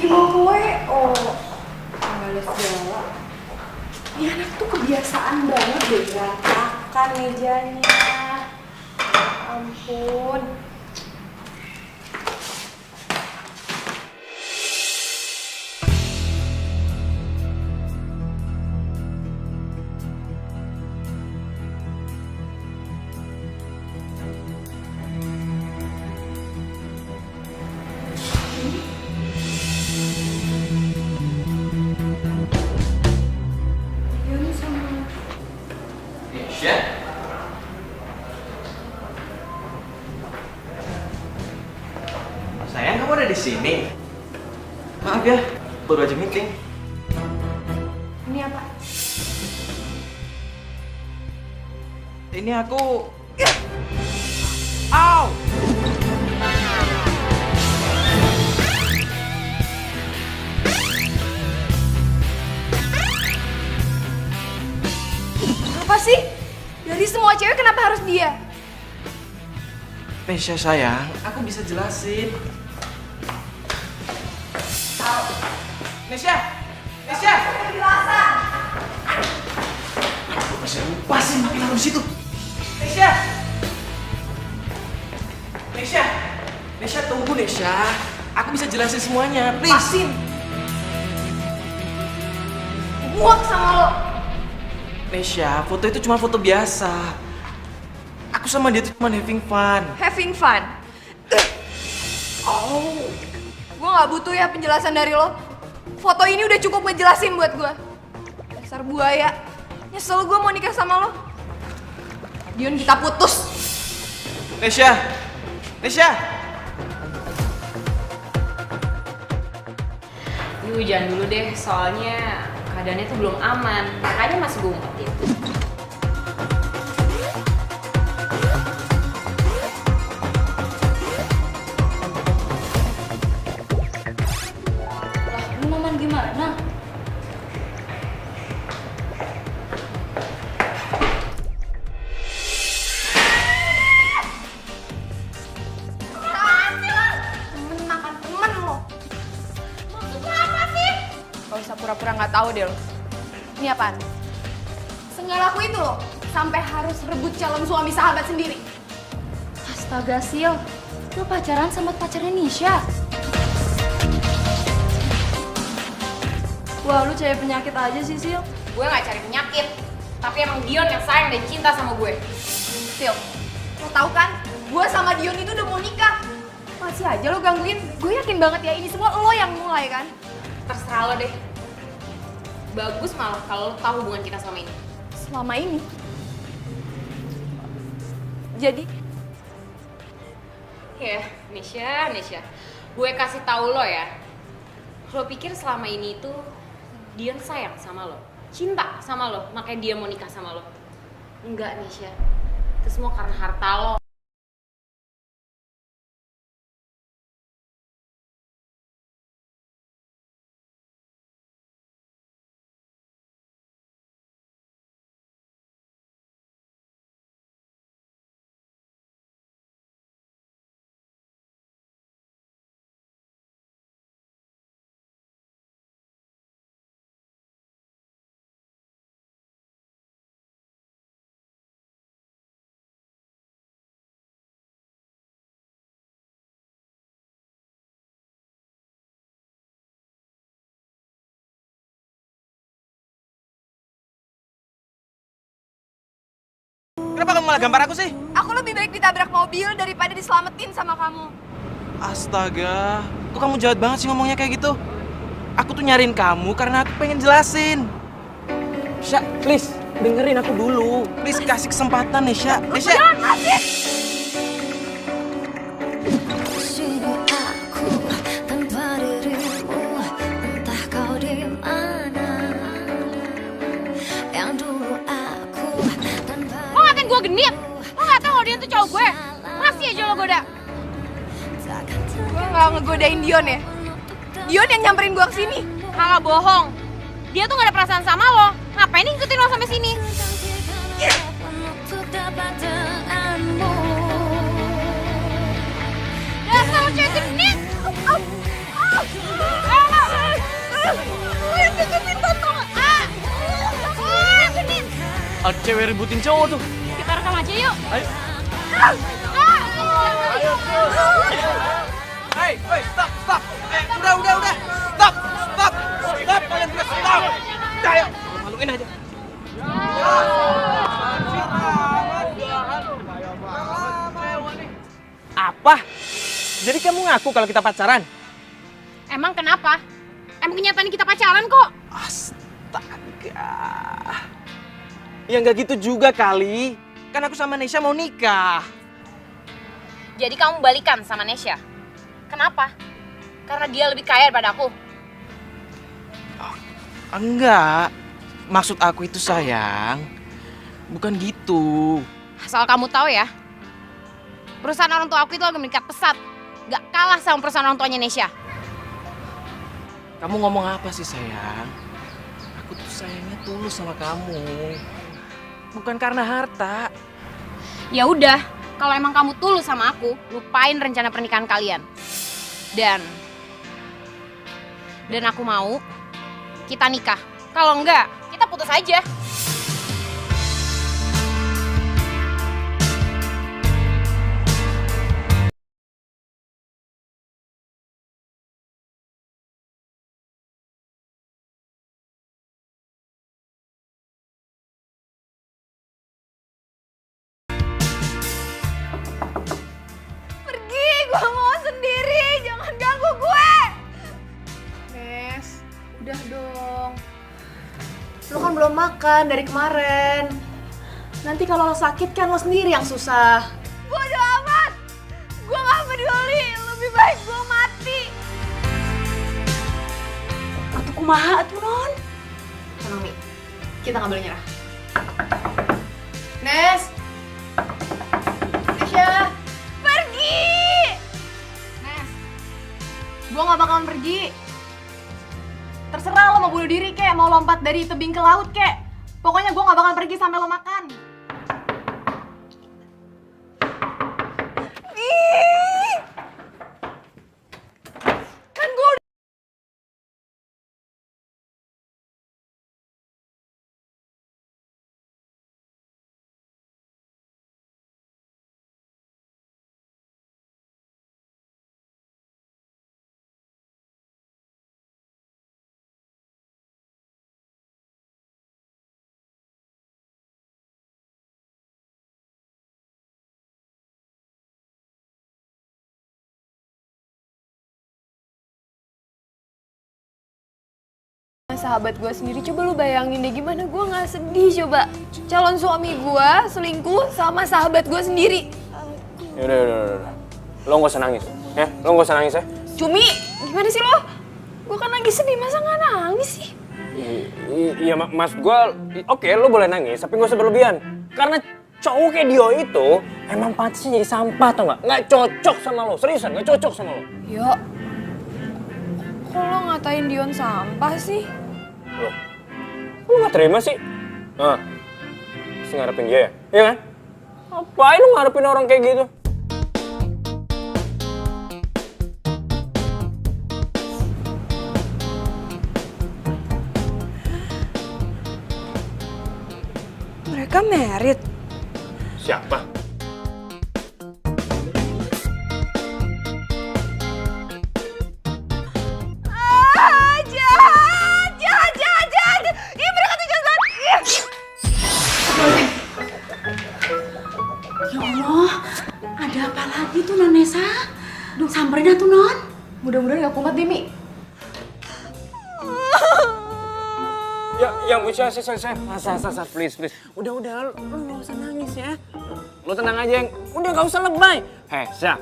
bikin lo WO. Males segala. Ini anak tuh kebiasaan banget deh berantakan mejanya. Ya ampun. Sayang, kamu ada di sini. Maaf ya, baru aja meeting. Ini apa? Ini aku. Au! Apa sih? Dari semua cewek kenapa harus dia? Nesha sayang, aku bisa jelasin. Nesha! Nesha! Penjelasan! Aku masih lupa sih makin lama di situ. Nesha! Nesha! Nesha tunggu Nesha. Aku bisa jelasin semuanya, please. Pasin! Muak sama lo! Nesha, foto itu cuma foto biasa. Aku sama dia tuh cuma having fun. Having fun? Oh. Gue gak butuh ya penjelasan dari lo. Foto ini udah cukup ngejelasin buat gue. Dasar buaya. Nyesel gue mau nikah sama lo. Dion, kita putus. Nesha! Nesha! Yuk jangan dulu deh, soalnya keadaannya tuh belum aman. Makanya masih gue umpetin. Lu Maman gimana? Temen makan temen lo. Maksudnya apa sih? Gak usah pura-pura gak tahu deh lo. Ini apaan? Senggak laku itu lo. Sampai harus rebut calon suami sahabat sendiri. Astaga Sil, lu pacaran sama pacarnya Nisha. Wah, lu cewek penyakit aja sih Sil. Gue gak cari penyakit, tapi emang Dion yang sayang dan cinta sama gue. Sil, lo tau kan? Gue sama Dion itu udah mau nikah. Masih aja lo gangguin. Gue yakin banget ya ini semua lo yang mulai kan? Terserah lo deh. Bagus malah kalau lo tahu hubungan kita selama ini. Selama ini. Jadi, Ya, Nisha. Gue kasih tahu lo ya. Lo pikir selama ini tuh Dion sayang sama lo, cinta sama lo, makanya dia mau nikah sama lo. Enggak, Nisha. Itu semua karena harta lo. Kenapa kamu malah gambar aku sih? aku lebih baik ditabrak mobil daripada diselamatin sama kamu. Astaga, kok kamu jahat banget sih ngomongnya kayak gitu? Aku tuh nyariin kamu karena aku pengen jelasin. Sya, please, dengerin aku dulu. Please, kasih kesempatan nih, Sya. Sya. Jangan kasih! Sini aku tanpa dirimu, entah kau di mana. Yang dulu aku tanpa Lo ngatain gue genit? Lo gak tau kalau dia tuh cowok gue? Masih aja lo goda. Gue gak ngegodain Dion ya. Dion yang nyamperin gue kesini. Kakak bohong. Dia tuh gak ada perasaan sama lo. Ngapain ngikutin lo sampai sini? untuk dapat denganmu. Dasar lo cewek genit. cewek ributin cowok tuh. Kita rekam aja yuk. Ayo. Hei, stop. Udah. Stop. Kalian berdua stop. Ayo, maluin aja. Apa? Jadi kamu ngaku kalau kita pacaran? Emang kenapa? Emang kenyataan kita pacaran kok. Astaga. Ya nggak gitu juga kali. Kan aku sama Nesha mau nikah. Jadi kamu balikan sama Nesha? Kenapa? Karena dia lebih kaya daripada aku. Enggak. Maksud aku itu sayang. Bukan gitu. Asal kamu tahu ya, perusahaan orang tua aku itu lagi meningkat pesat. Gak kalah sama perusahaan orang tuanya Nesha. Kamu ngomong apa sih sayang? Aku tuh sayangnya tulus sama kamu. Bukan karena harta. Ya udah, kalau emang kamu tulus sama aku, lupain rencana pernikahan kalian. Dan aku mau kita nikah. Kalau enggak, kita putus aja. Pergi, gue mau sendiri. Jangan ganggu gue. Nes, udah dong. Lo kan belum makan dari kemarin. Nanti kalau lo sakit kan lo sendiri yang susah. Bodoh amat. Gue gak peduli. Lebih baik gue mati. Atuh kumaha atuh non. Tenang Mi, kita gak boleh nyerah. Nes. Nesha. Pergi. Nes. Gue gak bakalan pergi. Terserah lo mau bunuh diri kek, mau lompat dari tebing ke laut kek. Pokoknya gue gak bakalan pergi sampai lo makan. Ih. Kan gue udah... Sahabat gue sendiri, coba lu bayangin deh gimana gue gak sedih coba. Calon suami gue selingkuh sama sahabat gue sendiri. Yaudah. Lo gak usah nangis, ya? Lo gak usah nangis ya? Cumi, gimana sih lo? Gue kan lagi sedih, masa gak nangis sih? Iya, maksud gue, oke, lo boleh nangis, tapi gak usah berlebihan. Karena cowok kayak Dio itu emang pantasnya jadi sampah, tau gak? Gak cocok sama lo, seriusan, gak cocok sama lo. Yo, kok lo ngatain Dion sampah sih? Lo gak terima sih? Masih ngarepin dia ya? Iya kan? Ngapain lo ngarepin orang kayak gitu? Mereka married. Siapa? Jahat. Ih, mereka tuh jahat banget. Ya Allah, ada apa lagi tuh Non Nesa? Duh, samperin dah tuh Non. Mudah-mudahan gak kumat deh, Mi. Ya, Bu, saya, please. Udah, lo gak usah nangis ya. Lo tenang aja, udah gak usah lebay. Syah,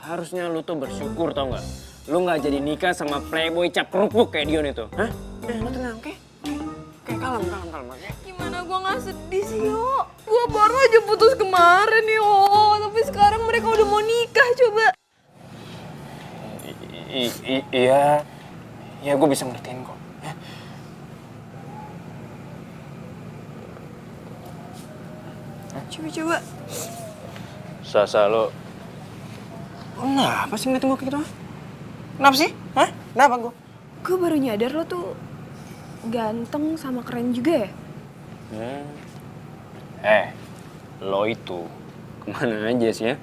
harusnya lo tuh bersyukur tau gak? Lo gak jadi nikah sama playboy cap kerupuk kayak Dion itu. Hah? Udah, lo tenang, oke? Oke, kalem, oke? Gimana gue gak sedih sih, Yo? Gue baru aja putus kemarin, Yo. Tapi sekarang mereka udah mau nikah, coba. Iya, gue bisa ngertiin kok. Ya. Coba. Sasa, lo kenapa sih ngeliatin gue kayak gitu? Kenapa sih? Hah? Kenapa gue? Gue baru nyadar lo tuh ganteng sama keren juga ya? Lo itu kemana aja sih ya?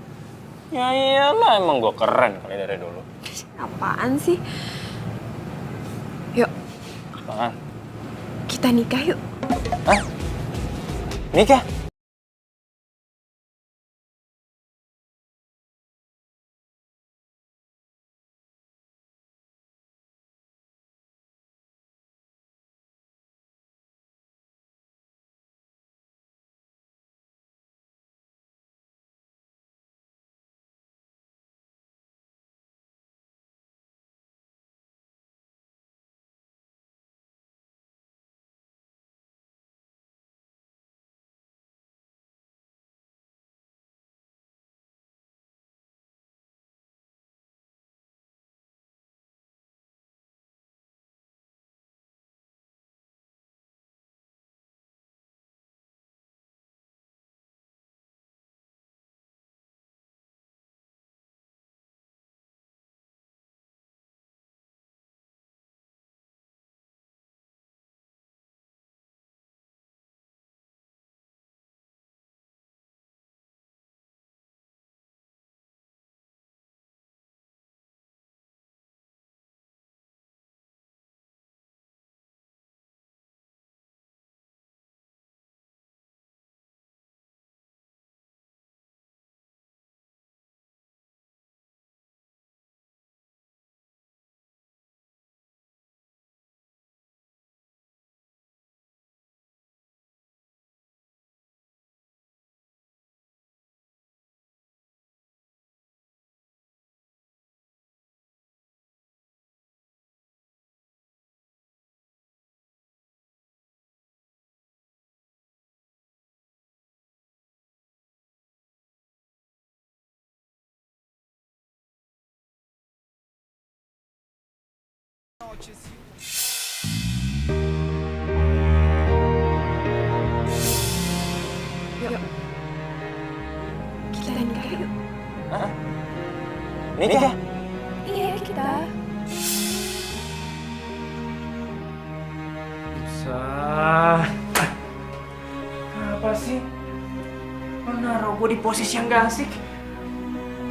Ya iyalah, emang gue keren kali dari dulu. Apaan sih? Yuk, Apaan? kita nikah yuk. Hah? Nikah? Yuk, kita nikah yuk. Hah? Nikah? Iya, kita. Bisa. Kenapa sih? Lo naruh gue di posisi yang gak asik?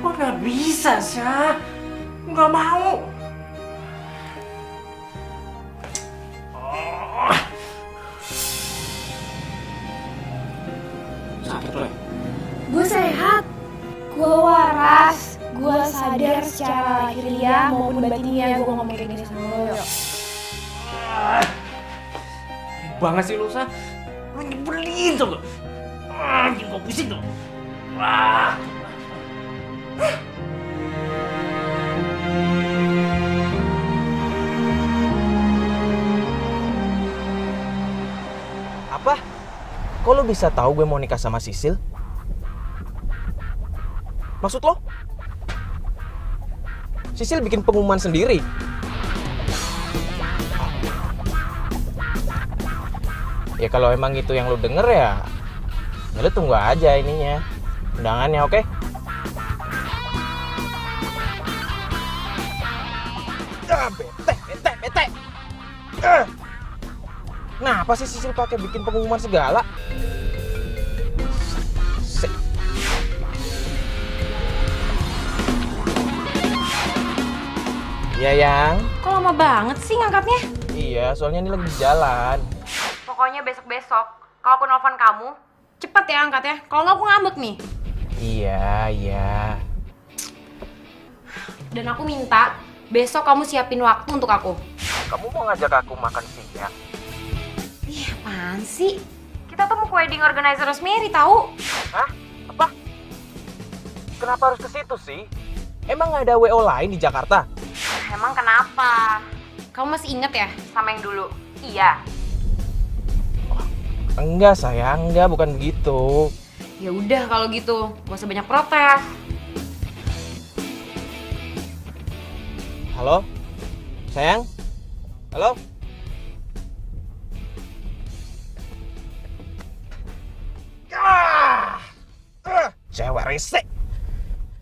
Gue gak bisa, Syah. Gak mau. Sakit lo ya? Gue sehat, gue waras, gue sadar secara lahiriah maupun batinnya gue ngomong kayak gini sama lo. Yuk. Banget sih lu, Syah. Lu nyebelin tau gak? Bikin gue pusing tuh. Apa? Kok lo bisa tahu gue mau nikah sama Sisil? Maksud lo? Sisil bikin pengumuman sendiri. Ya kalau emang itu yang lo denger ya lo tunggu aja ininya, undangannya, oke? Bete. Kenapa sih Sisil pakai bikin pengumuman segala? Iya, Yang. Kok lama banget sih ngangkatnya? Iya, soalnya ini lagi di jalan. Pokoknya besok-besok, kalau aku nelfon kamu, cepet ya angkatnya. Kalau nggak aku ngambek nih. Iya. Dan aku minta besok kamu siapin waktu untuk aku. Kamu mau ngajak aku makan siang? Ih, apaan sih? Kita tuh mau ke wedding organizer Rosemary, tahu? Hah? Apa? Kenapa harus ke situ sih? Emang nggak ada WO lain di Jakarta? Emang kenapa? Kamu masih inget ya sama yang dulu? Iya. Enggak sayang, enggak, bukan begitu. Ya udah kalau gitu, gak usah banyak protes. Halo? Sayang? Halo? Cewek rese.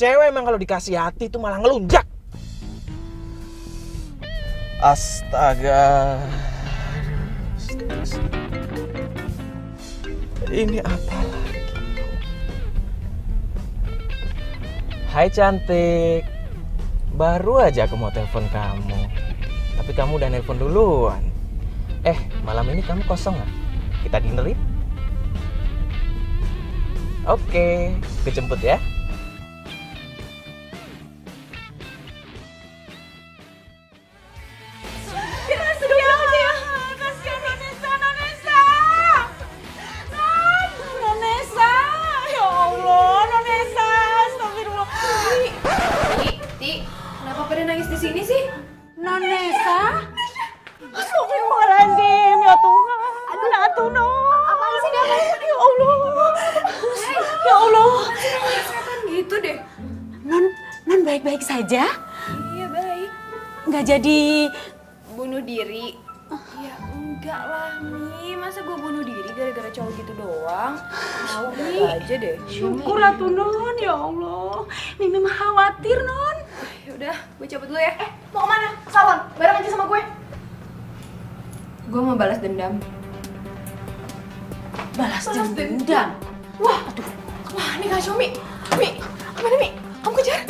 Cewek emang kalau dikasih hati itu malah ngelunjak. Astaga. Ini apa lagi? Hai cantik. Baru aja aku mau telepon kamu. Tapi kamu udah nelpon duluan. Malam ini kamu kosong nggak? Kita dinner yuk? Oke, aku jemput ya. Kenapa pada nangis di sini sih? Nonesa? Astagfirullahaladzim, ya Tuhan. Aduh, no. Apaan sih dia? Ya Allah. Ya Allah. Kelihatan gitu deh. Non baik-baik saja? Iya baik. Nggak jadi... Bunuh diri? Ya enggak lah Mi, masa gue bunuh diri gara-gara cowok gitu doang? Tahu aja deh. Syukur atuh Non, ya Allah. Mimi mah khawatir Non. Yaudah, gue cabut dulu ya. Mau kemana? Salon, bareng aja sama gue. Gue mau balas dendam. Balas dendam. Wah, aduh. Wah, ini kacau Mi. Mi, kemana Mi? Kamu kejar?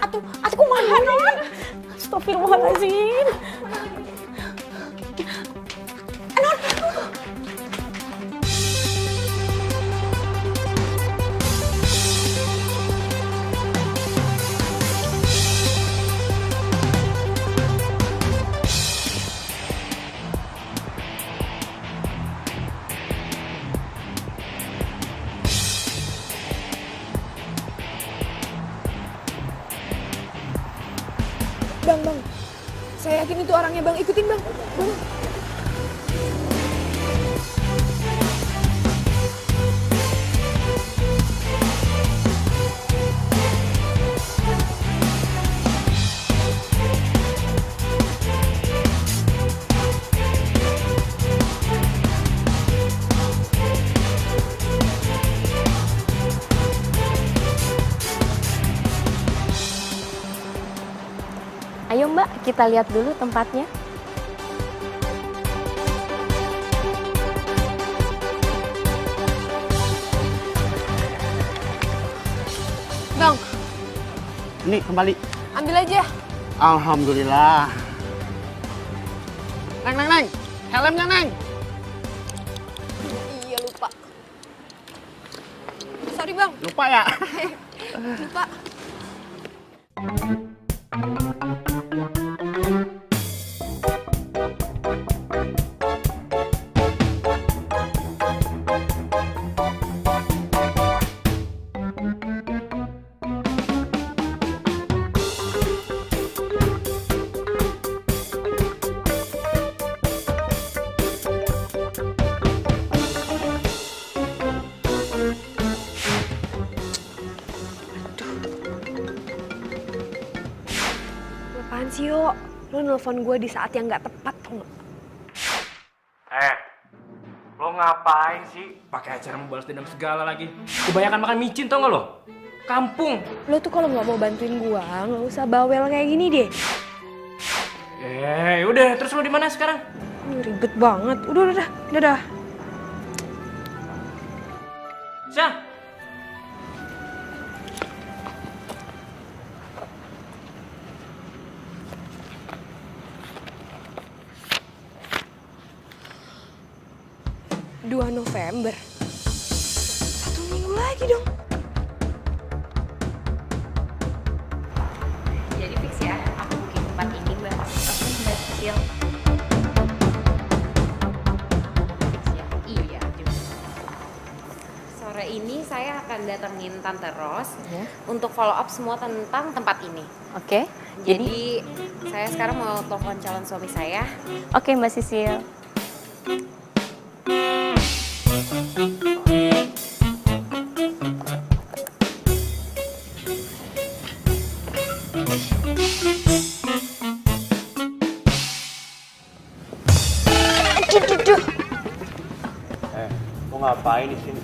Atuh kumaha Non? Astagfirullahaladzim. Bang. Saya yakin itu orangnya Bang. Ikutin Bang. Ayo Mbak, kita lihat dulu tempatnya. Bang, Ini kembali. ambil aja. Alhamdulillah. Neng. Helmnya, Neng. Iya, lupa. Sorry Bang, Lupa ya? lupa. Apaan sih, Yo? Lo nelfon gue di saat yang gak tepat, tau gak? Lo ngapain sih? Pakai acara mau balas dendam segala lagi. Kebanyakan makan micin tau gak lo? Kampung. Lo tuh kalau nggak mau bantuin gue, nggak usah bawel kayak gini deh. Udah, terus lo di mana sekarang? Ribet banget. Udah. Syah. November. 1 minggu lagi dong. Jadi fix ya, aku booking tempat ini Mbak. Oke, Mbak Sisil. Fix ya? Iya juga. Sore ini saya akan datengin Tante Ros untuk follow up semua tentang tempat ini. Oke. Jadi saya sekarang mau telepon calon suami saya. Oke, Mbak Sisil. Mau ngapain di sini?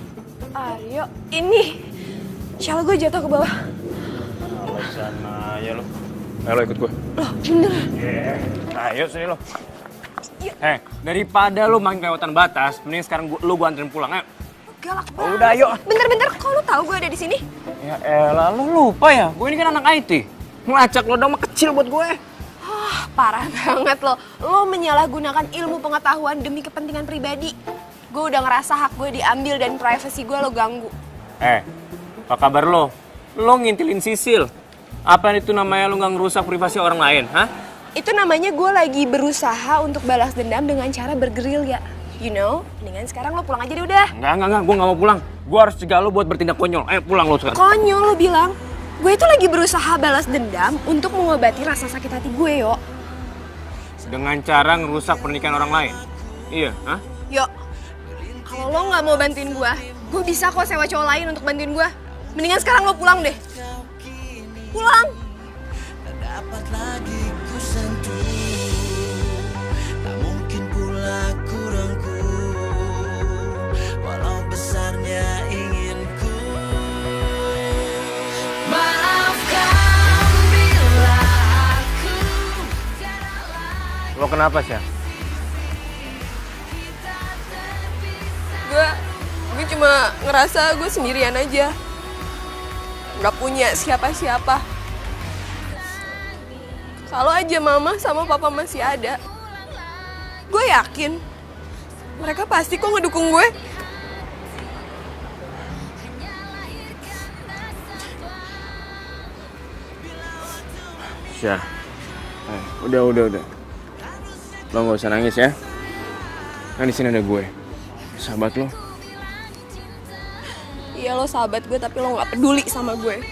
Aryo, ini shell gue jatuh ke bawah. Alasan aja lo. Lo ikut gue. Loh, bener. Ayo sini lo. Daripada lo makin kelewatan batas, mending sekarang lo gue anterin pulang, ayo. galak Oh, banget. udah, ayo. Bentar-bentar, kok lu tahu gue ada di sini? Ya elah, lu lupa ya? Gue ini kan anak IT. Ngelacak lo dong mah kecil buat gue. Parah banget lo. Lo menyalahgunakan ilmu pengetahuan demi kepentingan pribadi. Gue udah ngerasa hak gue diambil dan privasi gue lo ganggu. Apa kabar lo? Lo ngintilin Sisil. Apa itu namanya lo nggak ngerusak privasi orang lain, hah? Itu namanya gue lagi berusaha untuk balas dendam dengan cara bergerilya. You know, mendingan sekarang lo pulang aja deh udah. Enggak, gue nggak mau pulang. Gue harus cegah lo buat bertindak konyol. Ayo pulang lo sekarang. Konyol lo bilang. Gue itu lagi berusaha balas dendam untuk mengobati rasa sakit hati gue, yo. Dengan cara ngerusak pernikahan orang lain. Iya, hah? Yo, kalau lo nggak mau bantuin gue bisa kok sewa cowok lain untuk bantuin gue. Mendingan sekarang lo pulang deh. Pulang. Tak dapat lagi ku sentuh, tak mungkin pula ku rangkul, walau besarnya inginku. Maafkan bila aku tiada lagi. Lo kenapa sih? Gue cuma ngerasa gue sendirian aja. Gak punya siapa-siapa. Kalau aja mama sama papa masih ada, gue yakin mereka pasti kok ngedukung gue. Syah, udah. Lo nggak usah nangis ya. Kan di sini ada gue, sahabat lo. Iya lo sahabat gue tapi lo gak peduli sama gue.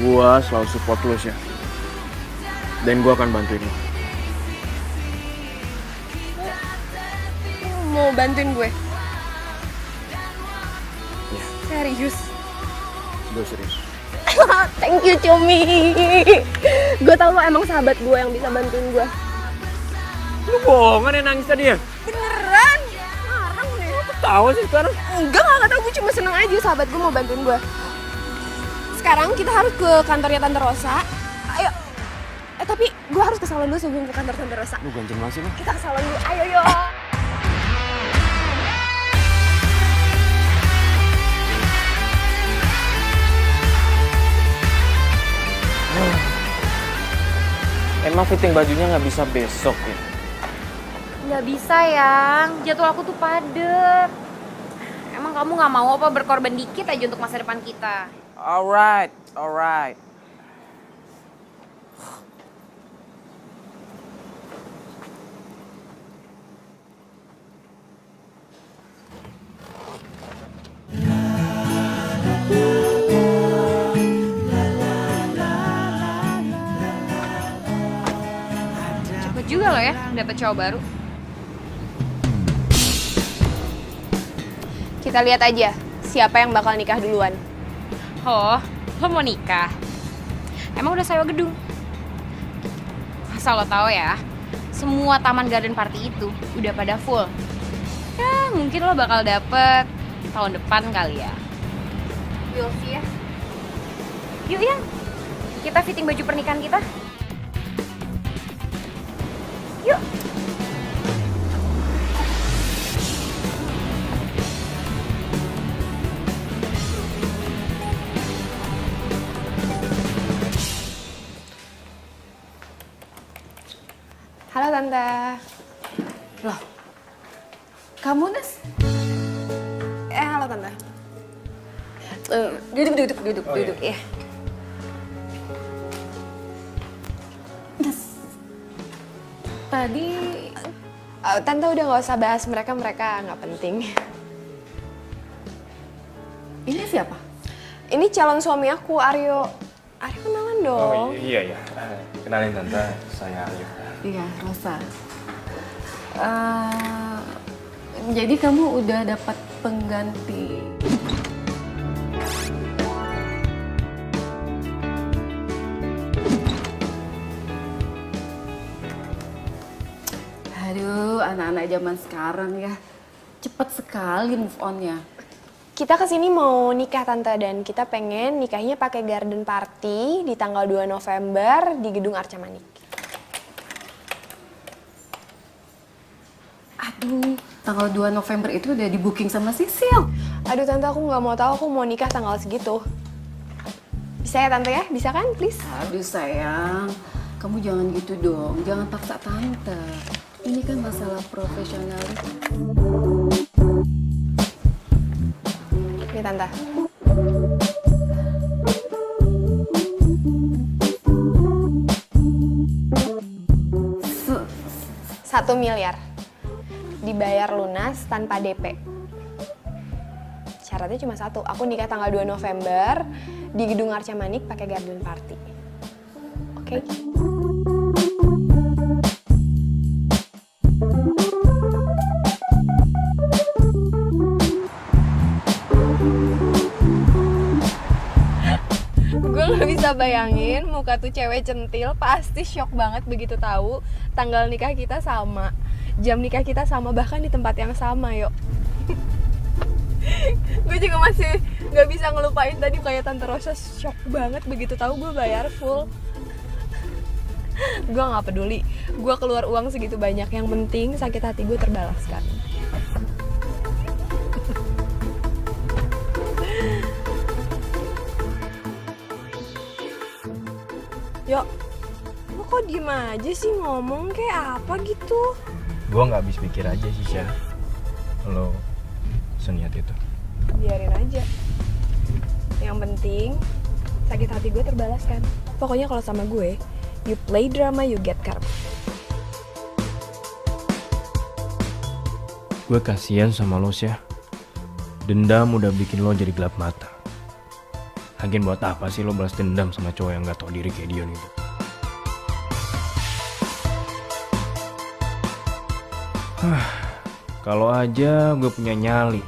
Gue selalu support lo, Syah. Dan gue akan bantuin lo. Lo mau bantuin gue? Iya. Serius? Gue serius. Thank you Cumi. Gue tau lo emang sahabat gue yang bisa bantuin gue. Lu bohongan ya nangis tadi ya? Beneran? Ngarang deh. Tahu sih sekarang. Enggak tau, gue cuma seneng aja sahabat gue mau bantuin gue. Sekarang kita harus ke kantornya Tante Rosa. Ayo. Tapi gue harus ke salon dulu sebelum ke kantor Tante Rosa. Lu ganjel banget sih lo. Kita ke salon dulu, ayo yuk. Emang fitting bajunya nggak bisa besok ya? Nggak bisa, Yang. Jadwal aku tuh padet. Emang kamu nggak mau apa berkorban dikit aja untuk masa depan kita? Alright. Cepet juga lo ya, dapet cowok baru. Kita lihat aja siapa yang bakal nikah duluan. Oh, lo mau nikah? Emang udah sewa gedung? Asal lo tahu ya, semua taman garden party itu udah pada full. Ya, mungkin lo bakal dapet tahun depan kali ya. We'll see ya. Yuk, Yang. Kita fitting baju pernikahan kita. Yuk. Halo Tante. Loh, kamu Nes? Halo Tante. Duduk. Ya. Nes, tadi Tante udah gak usah bahas mereka nggak penting. ini siapa? Ini calon suami aku, Aryo. Aryo kenalan dong. Iya. Kenalin Tante, saya Aryo. Iya, Rosa. Jadi kamu udah dapat pengganti. Aduh, anak-anak zaman sekarang ya. Cepet sekali move on-nya. Kita kesini mau nikah Tante dan kita pengen nikahnya pakai garden party di tanggal 2 November di Gedung Arca Manik. Aduh, tanggal 2 November itu udah di booking sama Sisil. Aduh tante, aku nggak mau tahu aku mau nikah tanggal segitu. Bisa ya tante ya? Bisa kan, please? Aduh sayang, kamu jangan gitu dong, jangan paksa tante. Ini kan masalah profesional. Nih tante. Satu miliar. Dibayar lunas tanpa DP. Syaratnya cuma satu, aku nikah tanggal 2 November di Gedung Arca Manik pakai garden party. Oke? Gue gak bisa bayangin muka tuh cewek centil pasti shock banget begitu tahu tanggal nikah kita sama, jam nikah kita sama, bahkan di tempat yang sama, yuk. Gue juga masih gak bisa ngelupain tadi kayak Tante Rosa shock banget begitu tahu gue bayar full. Gue gak peduli, gue keluar uang segitu banyak, yang penting sakit hati gue terbalaskan. Yuk, lo kok diem aja sih, ngomong kayak apa gitu? Gue nggak habis pikir aja sih, Syah. Lo seniat itu. Biarin aja. Yang penting sakit hati gue terbalaskan. Pokoknya kalau sama gue, you play drama, you get karma. Gue kasihan sama lo, Syah. Dendam udah bikin lo jadi gelap mata. Lagian buat apa sih lo balas dendam sama cowok yang gak tau diri kayak Dion itu? Kalau aja gue punya nyali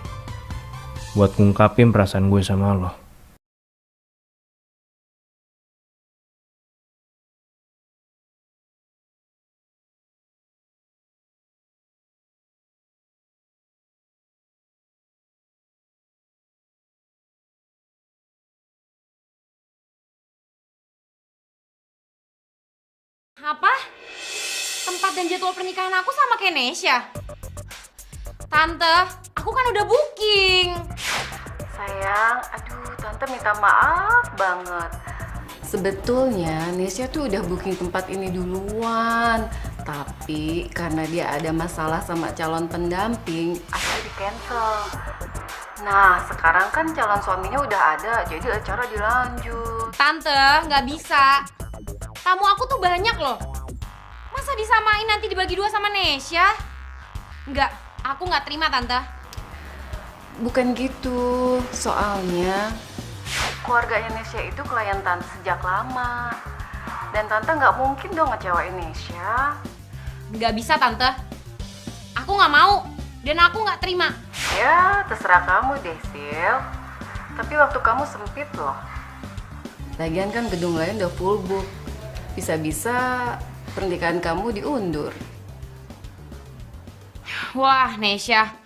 buat ngungkapin perasaan gue sama lo. Apa? Tempat dan jadwal pernikahan aku sama kayak Nesya? Tante, aku kan udah booking. Sayang, aduh tante minta maaf banget. Sebetulnya Nesya tuh udah booking tempat ini duluan. Tapi karena dia ada masalah sama calon pendamping, akhirnya di cancel. Nah sekarang kan calon suaminya udah ada, jadi acara dilanjut. Tante, nggak bisa. Tamu aku tuh banyak loh. Masa disamain nanti dibagi dua sama Nesya? Nggak, aku nggak terima Tante. Bukan gitu, soalnya keluarganya Nesya itu klien tante sejak lama. Dan tante nggak mungkin dong ngecewain Nesya. Nggak bisa Tante. Aku nggak mau dan aku nggak terima. Ya, terserah kamu deh, Sil. Tapi waktu kamu sempit loh. Lagian kan gedung lain udah full book. Bisa-bisa pernikahan kamu diundur. Wah, Nesya.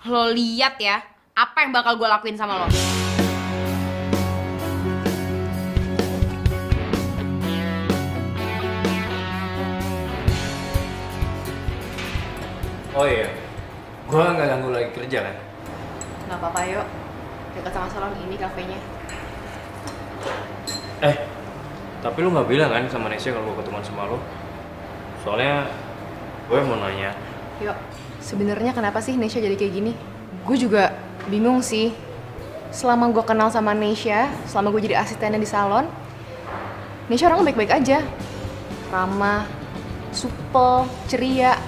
Lo lihat ya, apa yang bakal gue lakuin sama lo. Oh iya, gue nggak ganggu lagi kerja kan? Nggak apa-apa, yuk. Dekat sama salon ini kafenya. Tapi lu nggak bilang kan sama Nesya kalau gue ketemuan sama lo? Soalnya gue mau nanya. Yuk, sebenarnya kenapa sih Nesya jadi kayak gini? Gue juga bingung sih. Selama gue kenal sama Nesya, selama gue jadi asistennya di salon, Nesya orangnya baik-baik aja. Ramah, supel, ceria.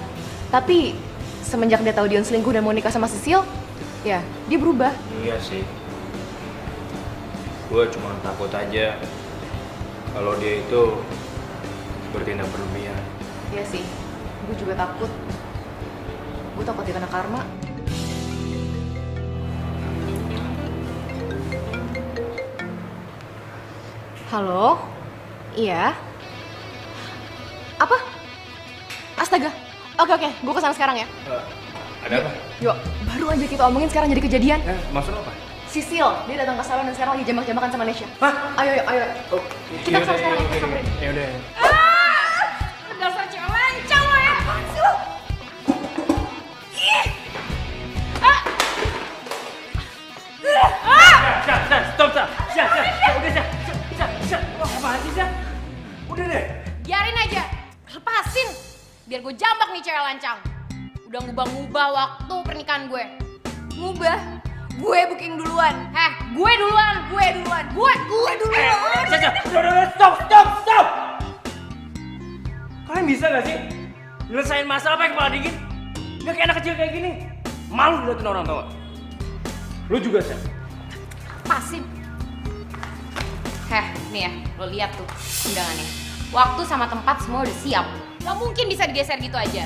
Tapi semenjak dia tahu Dion selingkuh dan mau nikah sama Sisil, ya dia berubah. Iya sih. Gue cuma takut aja kalau dia itu bertindak berlebihan. Iya sih, gue juga takut. Gue takut dia kena karma. Halo? Iya? Apa? Astaga. Oke, gue kesana sekarang ya. Ada apa? Yuk, baru aja kita omongin sekarang jadi kejadian. Maksud apa? Sisil, dia datang ke salon dan sekarang lagi jambak-jambakan sama Nesya. Hah? Ayo. Oh, Kita kesana sekarang ya, kita samperin. Yaudah. Dasar cewek lancang lo ya. Apaan sih lo? cewek lancang. Udah ngubah-ngubah waktu pernikahan gue. Ngubah. Gue booking duluan. Gue duluan. Gue duluan. Stop! Kalian bisa gak sih nyelesain masalah pakai kepala dingin? Gak kayak anak kecil kayak gini. Malu diliatin orang tau gak? Lu juga, Sel. Pasif. Nih ya, lo lihat tuh undangannya. Waktu sama tempat semua udah siap. Gak mungkin bisa digeser gitu aja.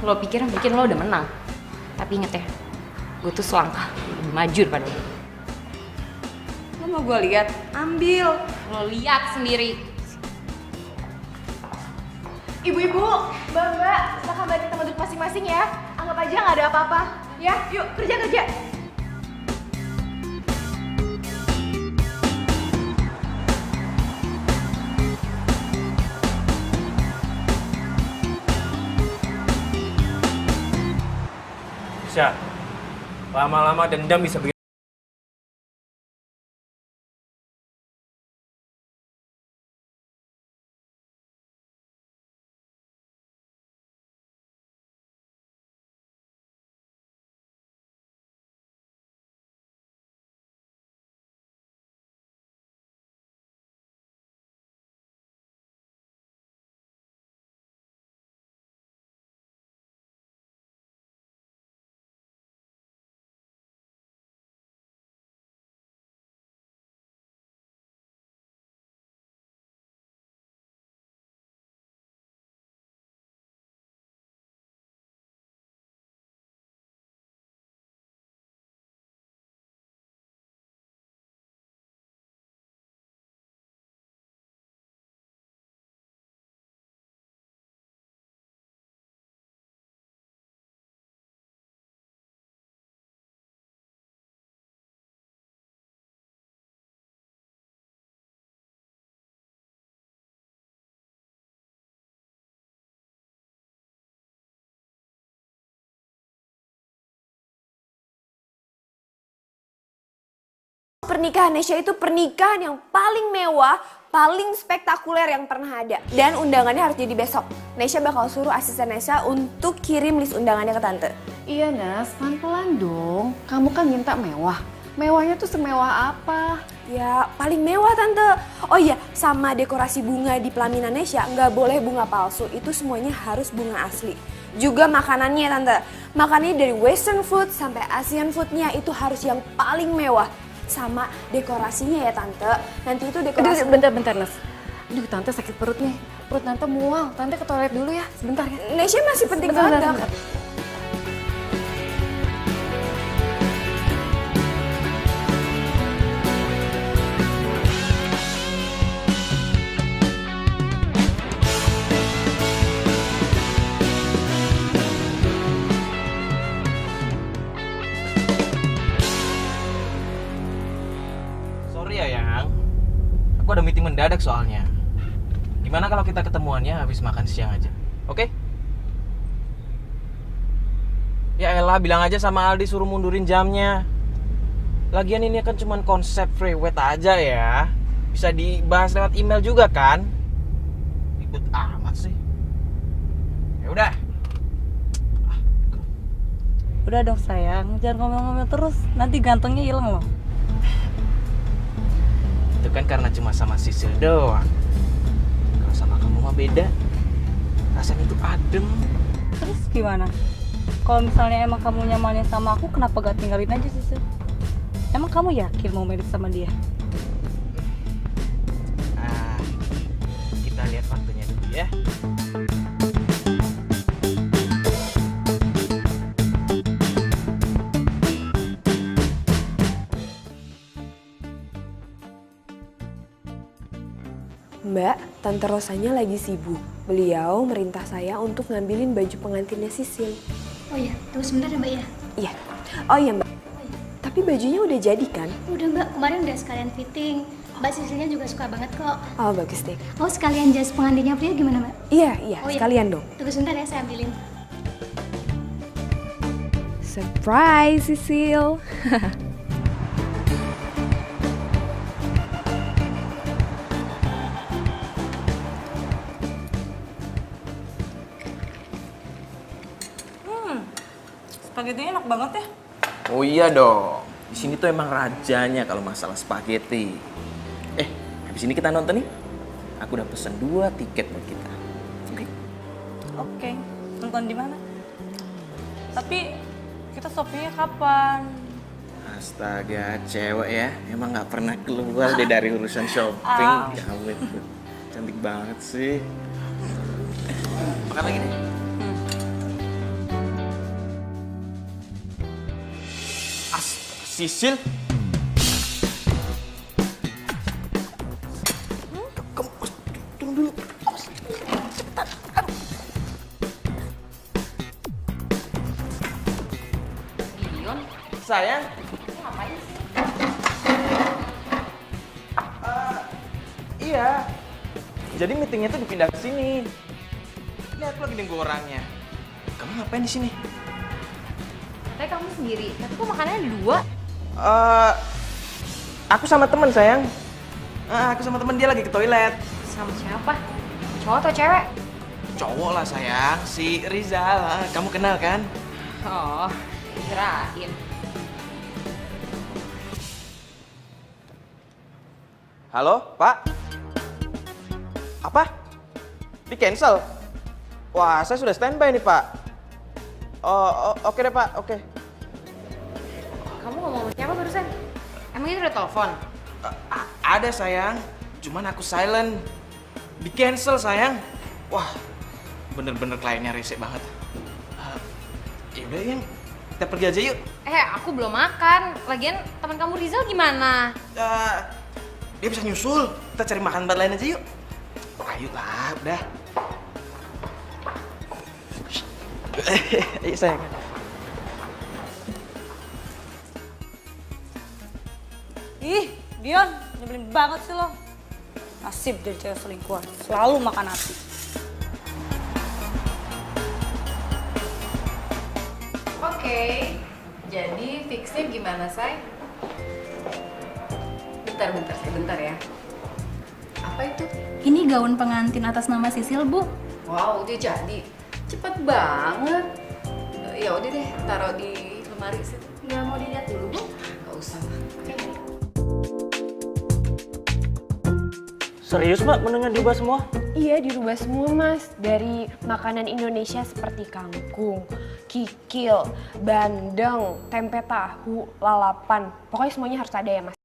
Lo pikir lo udah menang. Tapi inget ya, gue tuh selangkah lebih maju daripada lo. Lo mau gue lihat? Ambil. Lo lihat sendiri. Ibu-ibu, mbak-mbak, silahkan balik tempat duduk masing-masing ya. Anggap aja nggak ada apa-apa. Ya, yuk kerja. Syah, lama-lama dendam bisa bikin... Pernikahan Nesya itu pernikahan yang paling mewah, paling spektakuler yang pernah ada. Dan undangannya harus jadi besok. Nesya bakal suruh asisten Nesya untuk kirim list undangannya ke tante. Iya Nas, pelan-pelan dong. Kamu kan minta mewah. Mewahnya tuh semewah apa? Ya paling mewah tante. Oh iya, sama dekorasi bunga di pelaminan Nesya nggak boleh bunga palsu. Itu semuanya harus bunga asli. Juga makanannya tante. Makanannya dari western food sampai Asian foodnya itu harus yang paling mewah. Sama dekorasinya ya tante. Nanti itu dekorasi... Aduh, bentar Nas. Aduh tante sakit perut nih. Perut tante mual. Tante ke toilet dulu ya. Sebentar ya. Nesya masih penting banget. Sorry ya, Yang. Aku ada meeting mendadak soalnya. Gimana kalau kita ketemuannya habis makan siang aja? Oke? Ya elah, bilang aja sama Aldi suruh mundurin jamnya. Lagian ini kan cuma konsep free weight aja ya. Bisa dibahas lewat email juga kan? Ribet amat sih. Ya udah. Udah dong sayang, jangan ngomel-ngomel terus. Nanti gantengnya hilang loh. Itu kan karena cuma sama Sisil doang. Kalau sama kamu mah beda. Rasanya itu adem. Terus gimana? Kalau misalnya emang kamu nyamannya sama aku, kenapa gak tinggalin aja sih? Emang kamu yakin mau mirip sama dia? Kita lihat waktunya dulu ya. Mbak, Tante Rosanya lagi sibuk. Beliau merintah saya untuk ngambilin baju pengantinnya Sisil. Oh iya, tunggu sebentar ya Mbak ya. Iya. Oh iya Mbak. Tapi bajunya udah jadi kan? Udah Mbak, kemarin udah sekalian fitting. Mbak Sisilnya juga suka banget kok. Oh bagus deh. Oh sekalian jas pengantinnya Pria gimana Mbak? Iya, Oh, iya. sekalian dong. Tunggu sebentar ya, saya ambilin. Surprise Sisil. spaghetti enak banget ya. Oh iya dong. Di sini tuh emang rajanya kalau masalah spaghetti. Habis ini kita nonton nih. Aku udah pesen 2 tiket buat kita. Oke? Oke, nonton di mana? Tapi kita shoppingnya kapan? Astaga, cewek ya. Emang nggak pernah keluar deh dari urusan shopping. Ya ampun. Cantik banget sih. Makan lagi deh. Sisil? Kamu tunggu dulu. Cepetan. Dion, Sayang. ngapain sih? Iya. Jadi meetingnya tuh dipindah ke sini. Lihat lagi nunggu orangnya. Kamu ngapain di sini? Katanya kamu sendiri, tapi kok makanannya 2? Aku sama temen sayang. Aku sama temen dia lagi ke toilet. Sama siapa? Cowok atau cewek? Cowok lah sayang, si Rizal. Kamu kenal kan? Oh, kirain. Halo, Pak? Apa? Di cancel? Wah, saya sudah standby nih, Pak. Oh, oke deh, Pak. Oke. Kamu ngomong sama siapa barusan? Emang itu udah telepon? Ada sayang, cuman aku silent. Di cancel sayang. Wah, bener-bener kliennya rese banget. Yaudah yang kita pergi aja yuk. Aku belum makan. Lagian teman kamu Rizal gimana? Dia bisa nyusul. Kita cari makan tempat lain aja yuk. Ayo lah, udah. Ayo sayang. Ih, Dion, nyebelin banget sih lo. Nasib jadi cewek selingkuhan, selalu makan hati. Oke, jadi fixnya gimana, Say? Sebentar ya. Apa itu? Ini gaun pengantin atas nama Sisil, Bu. Wow, udah jadi. Cepet banget. Ya udah deh, taruh di lemari situ. Nggak mau dilihat dulu, Bu? Gak usah lah. Serius mbak menunya diubah semua? Iya, dirubah semua mas. Dari makanan Indonesia seperti kangkung, kikil, bandeng, tempe tahu, lalapan. Pokoknya semuanya harus ada ya mas.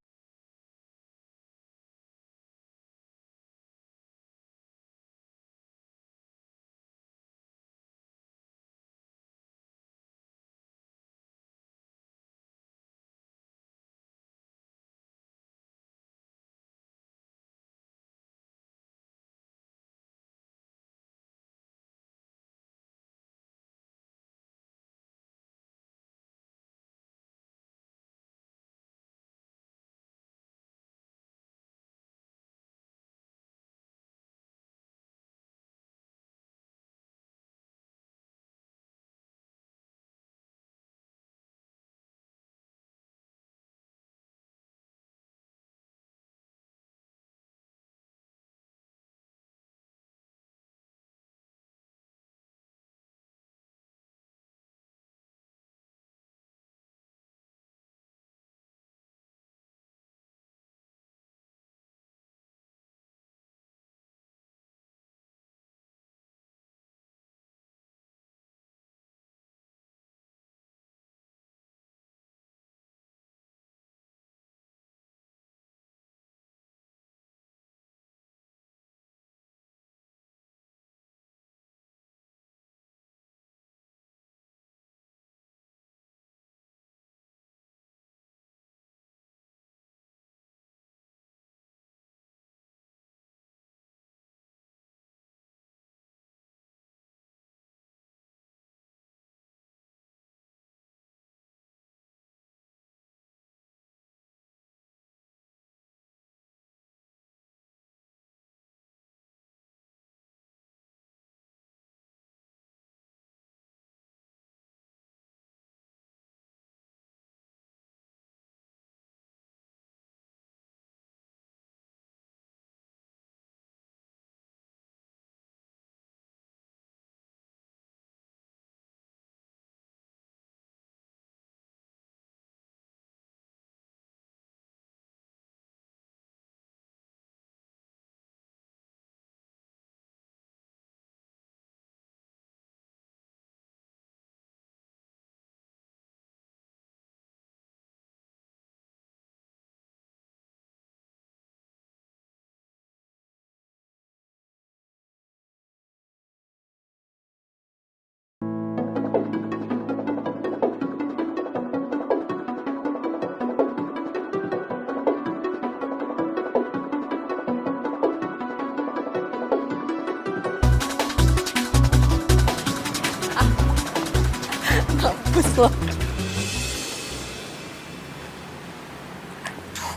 lo.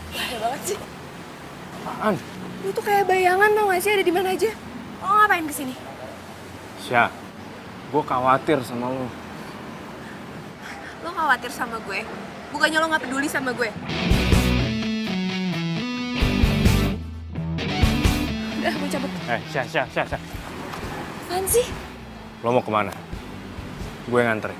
Bahaya banget sih. Apaan? Lu tuh kayak bayangan tau gak sih ada di mana aja. Lo ngapain kesini? Syah, gue khawatir sama lo. Lo khawatir sama gue? Bukannya lo gak peduli sama gue? Udah, gue cabut. Syah. Apaan sih? Lo mau kemana? Gue nganterin.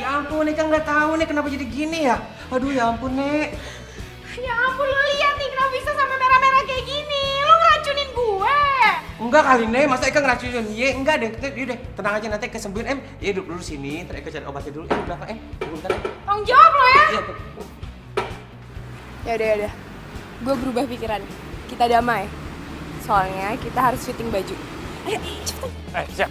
Ya ampun, Nek nggak tahu nih kenapa jadi gini ya. Aduh ya ampun, Nek. Ya ampun, lo lihat nih kenapa bisa sampai merah-merah kayak gini. Lo ngeracunin gue. Enggak kali, Nek. Masa Eka ngeracunin? Ye, enggak deh. Yaudah, tenang aja nanti Eka sembuhin. Ya duduk dulu sini, ntar Eka cari obatnya dulu. Di belakang, tunggu bentar, Tanggung jawab lo ya. Iya, Yaudah. Gue berubah pikiran. Kita damai. Soalnya kita harus fitting baju. Ayo, cepetan. Syah.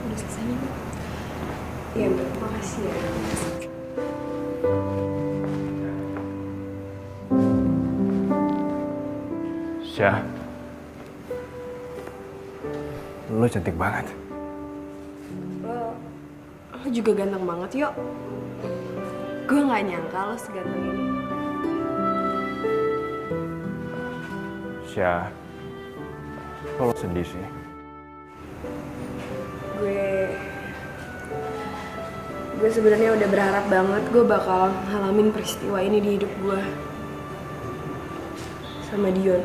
Udah selesai nih, Mbak. Iya, Mbak. Makasih ya. Syah. Lo cantik banget. Lo juga ganteng banget, yuk. Gue gak nyangka lo seganteng ini. Syah, kok lo sedih sih? Gue sebenarnya udah berharap banget gue bakal ngalamin peristiwa ini di hidup gue. Sama Dion.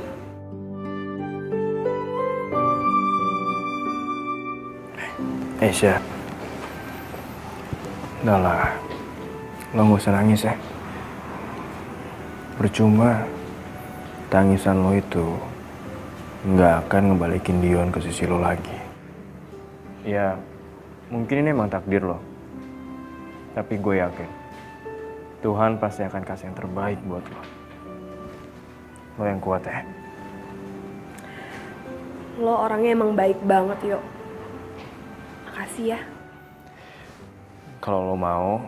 Syah. Udah lah, lo gak usah nangis ya. Percuma, tangisan lo itu nggak akan ngebalikin Dion ke sisi lo lagi. Ya, mungkin ini emang takdir lo. Tapi gue yakin, Tuhan pasti akan kasih yang terbaik buat lo. Lo yang kuat ya. Lo orangnya emang baik banget, yuk. Makasih ya. Kalau lo mau,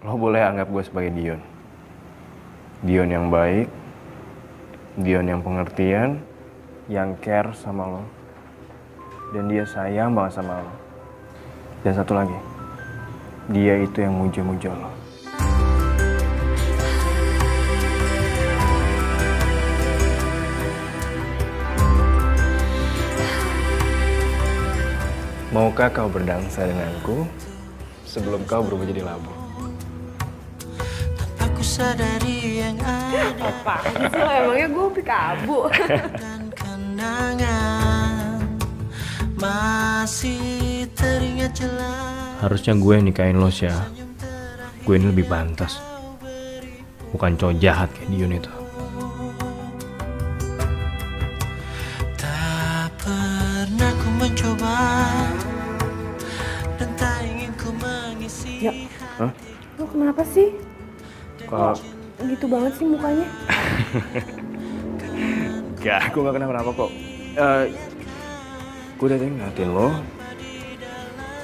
lo boleh anggap gue sebagai Dion. Dion yang baik, Dion yang pengertian, yang care sama lo. Dan dia sayang banget sama lo. Dan satu lagi, dia itu yang muja-muja lo. Maukah kau berdansa denganku sebelum kau berubah jadi labu? Aku sadari yang ada. Apaan sih lo? Emangnya gue pikabu? Dan kenangan masih teringat jelas. Harusnya gue yang nikahin lo, Syah. Gue ini lebih pantas. Bukan cowok jahat kayak Dion itu. Tak pernah ku mencoba dan tak ingin ku mengisi. Ya. Hah? Lo kenapa sih? Kalau Gitu banget sih mukanya. Enggak, aku gak kenapa-napa kok. Gue udah ngeliatin lo.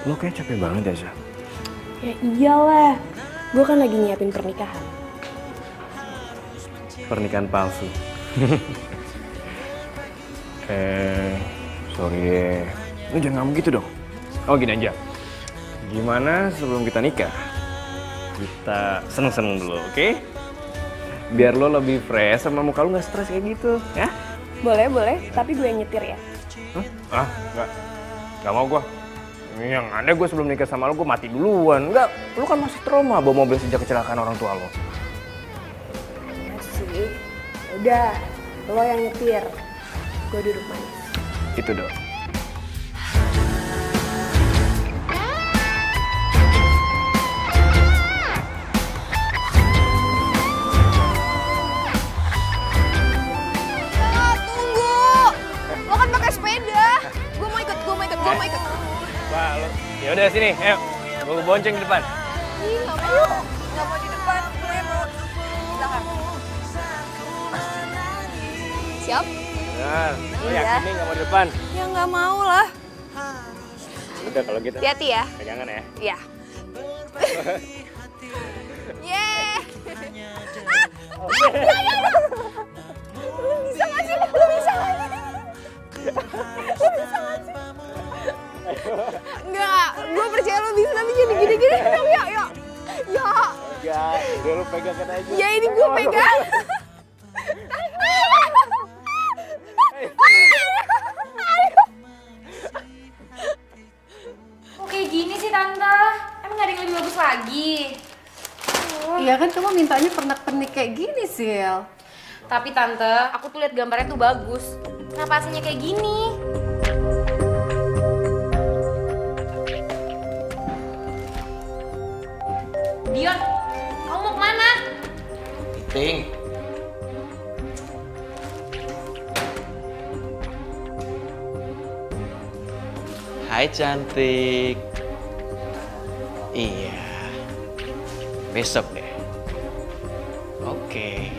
Lo kayak capek banget ya, Syah. Ya iyalah. Gue kan lagi nyiapin pernikahan. Pernikahan palsu. Sorry deh. Lo jangan ngomong gitu dong. Oh gini aja. Gimana sebelum kita nikah? Kita seneng-seneng dulu, oke? Biar lo lebih fresh sama muka lo gak stres kayak gitu, ya? Boleh. Tapi gue yang nyetir ya. Hah? Gak mau gue. Yang ada gue sebelum nikah sama lo, gue mati duluan. Enggak, lo kan masih trauma bawa mobil sejak kecelakaan orang tua lo. Masih. Udah, lo yang nyetir. Gue duduk manis. Itu dong. Wah, lo. Ya udah sini, ayo. Gue bonceng di depan. Ih, nggak mau di depan. Gue mau di belakang. Siap? Benar. Lo Iya. yakin nih gak mau di depan? Ya nggak mau lah. Udah kalau gitu. Hati-hati ya. Pegangan ya. Iya. Yeay. Lu bisa gak sih? Lu bisa gak sih? Lu bisa gak sih? Enggak, gue percaya lu bisa tapi jadi gini-gini. Yuk. Ya. Enggak, udah lu pegangkan aja. Ya ini gue pegang. Kok kayak gini sih Tante? Emang gak ada yang lebih bagus lagi? Iya kan kamu mintanya pernak-pernik kayak gini, Sil. Tapi Tante, aku tuh lihat gambarnya tuh bagus. Kenapa aslinya kayak gini? Dion, kamu mau kemana? Ting. Hai cantik. Iya. Besok deh. Oke.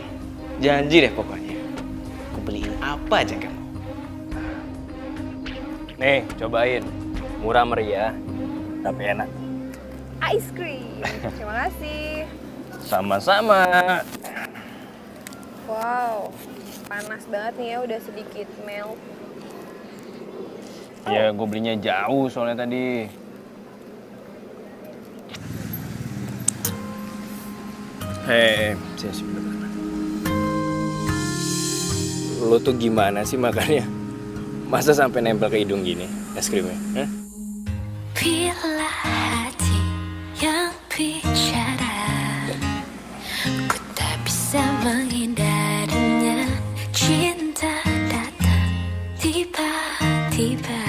Janji deh pokoknya. Aku beliin apa aja kamu. Nih, cobain. Murah meriah, tapi enak. Ice cream. Terima kasih. Sama-sama. Wow, panas banget nih ya, udah sedikit melt. Ya, gue belinya jauh soalnya tadi. Hei, sebentar. Lo tuh gimana sih makannya? Masa sampai nempel ke hidung gini es krimnya? Hah? Bila hati yang bicara, ku tak bisa menghindarinya. Cinta datang tiba-tiba,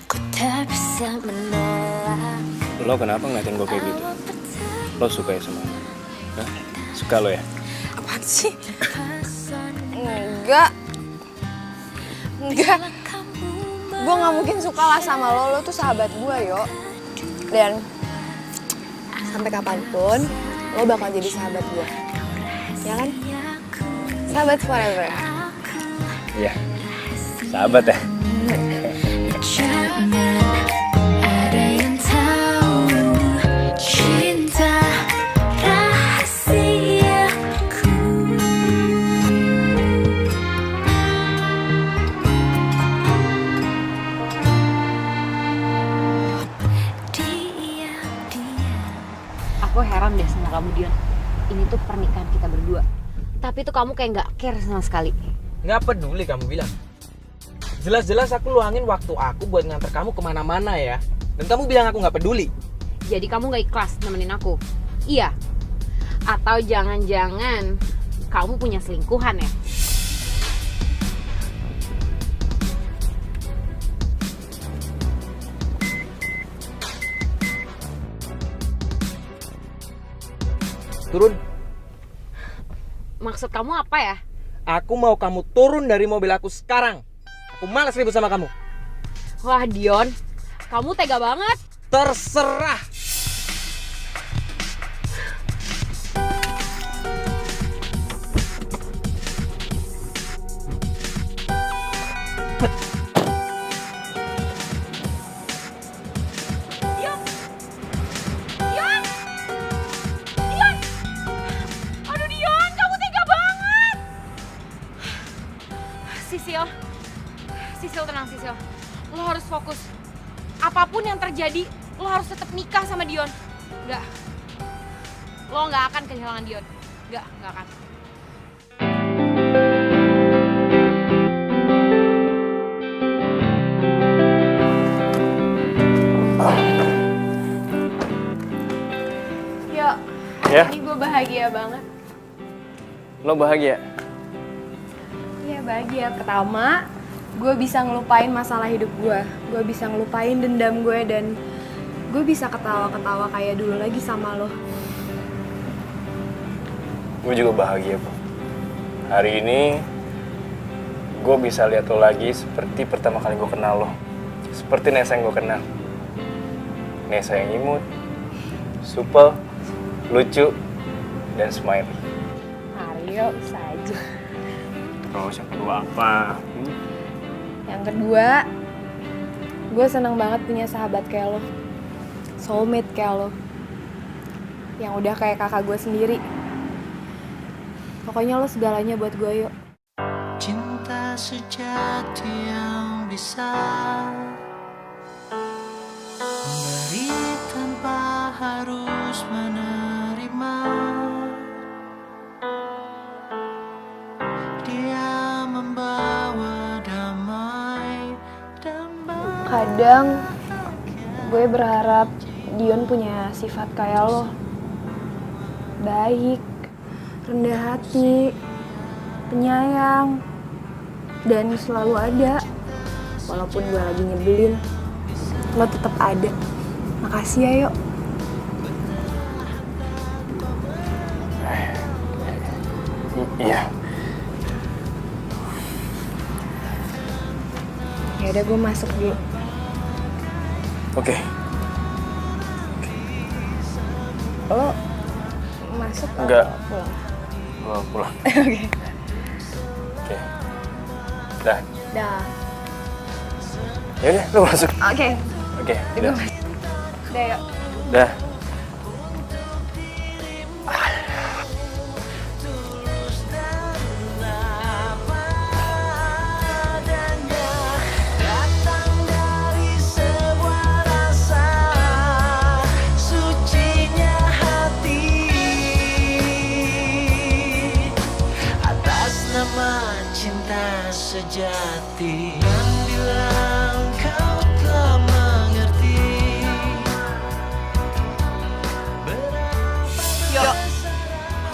ku tak bisa menolak. Lo kenapa ngeliatin gue kayak gitu? Lo suka ya sama gue? Hah? Suka lo ya? Apaan sih? Enggak. Gue gak mungkin suka lah sama lo tuh sahabat gue, Yo. Dan sampai kapanpun, lo bakal jadi sahabat gue. Ya kan? Sahabat forever. Iya, sahabat ya. Jangan ada yang tahu cinta rahasiaku. Aku heran deh sama kamu, Dion. Ini tuh pernikahan kita berdua. Tapi tuh kamu kayak nggak care sama sekali. Nggak peduli kamu bilang. Jelas-jelas aku luangin waktu aku buat nganter kamu kemana-mana ya. Dan kamu bilang aku nggak peduli. Jadi kamu nggak ikhlas nemenin aku? Iya? Atau jangan-jangan kamu punya selingkuhan ya? Turun. Maksud kamu apa ya? Aku mau kamu turun dari mobil aku sekarang. Aku malas ribut sama kamu. Wah Dion, kamu tega banget. Terserah. Sisil, tenang Sisil. Lo harus fokus. Apapun yang terjadi, lo harus tetap nikah sama Dion. Enggak. Lo nggak akan kehilangan Dion. Nggak akan. Yo, Ya? ini gue bahagia banget. Lo bahagia? Iya bahagia. Pertama, gue bisa ngelupain masalah hidup gue. Gue bisa ngelupain dendam gue dan gue bisa ketawa-ketawa kayak dulu lagi sama lo. Gue juga bahagia, Bu. Hari ini gue bisa lihat lo lagi seperti pertama kali gue kenal lo. Seperti Nesa yang gue kenal. Nesa yang imut, supel, lucu, dan smiley. Ayo, bisa aja. Terus yang kedua apa? Yang kedua, Gue seneng banget punya sahabat kayak lo. Soulmate kayak lo. Yang udah kayak kakak gue sendiri. Pokoknya lo segalanya buat gue, yuk. Cinta sejati yang bisa memberi tanpa harus menerima. Dia membawa damai dan Kadang gue berharap Dion punya sifat kayak lo. Baik, rendah hati, penyayang, dan selalu ada. Walaupun gue lagi nyebelin, lo tetap ada. Makasih ya, yuk. Iya. Ya udah, gue masuk dulu. Oke. Lo masuk atau Enggak. pulang? Gua pulang. Oke. Oke. Dah. Dah. Ya udah, lu masuk. Oke. Oke. Gue Udah. masuk. Udah, yuk. Dah. datang dari sebuah rasa sucinya hati atas nama cinta sejati. Dan bila kau telah mengerti Yo,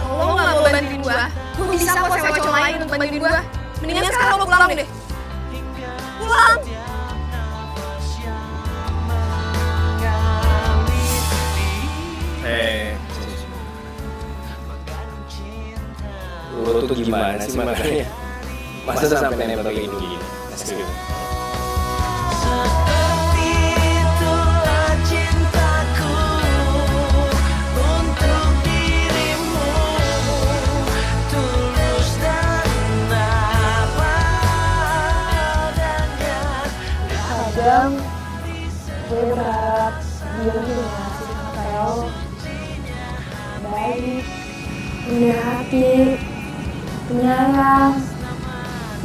lo gak mau bantuin gue? Gue bisa kok sewa cowok lain untuk bantuin gue. Mendingan sekarang lo pulang deh. Pulang! Lu tuh gimana sih makanya? Masa sampai nembak kayak gini? Asli. seperti itulah cintaku untuk dirimu, tulus dan apa adanya. Kadang gue berharap Dion punya sifat kayak lo. Baik, rendah hati, penyayang,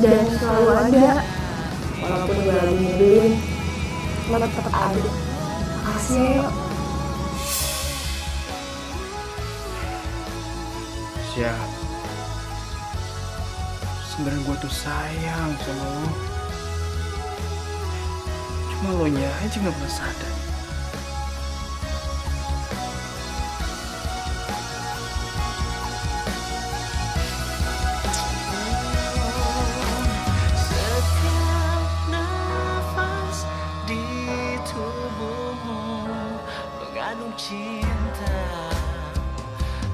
dan selalu ada. Walaupun gue lagi nyebelin, lo tetap ada. Makasih ya, yuk. Siap. Sebenarnya gue tuh sayang sama lo. Cuma lo nya aja gak pernah sadar. Setiap nafas di tubuhmu mengandung cinta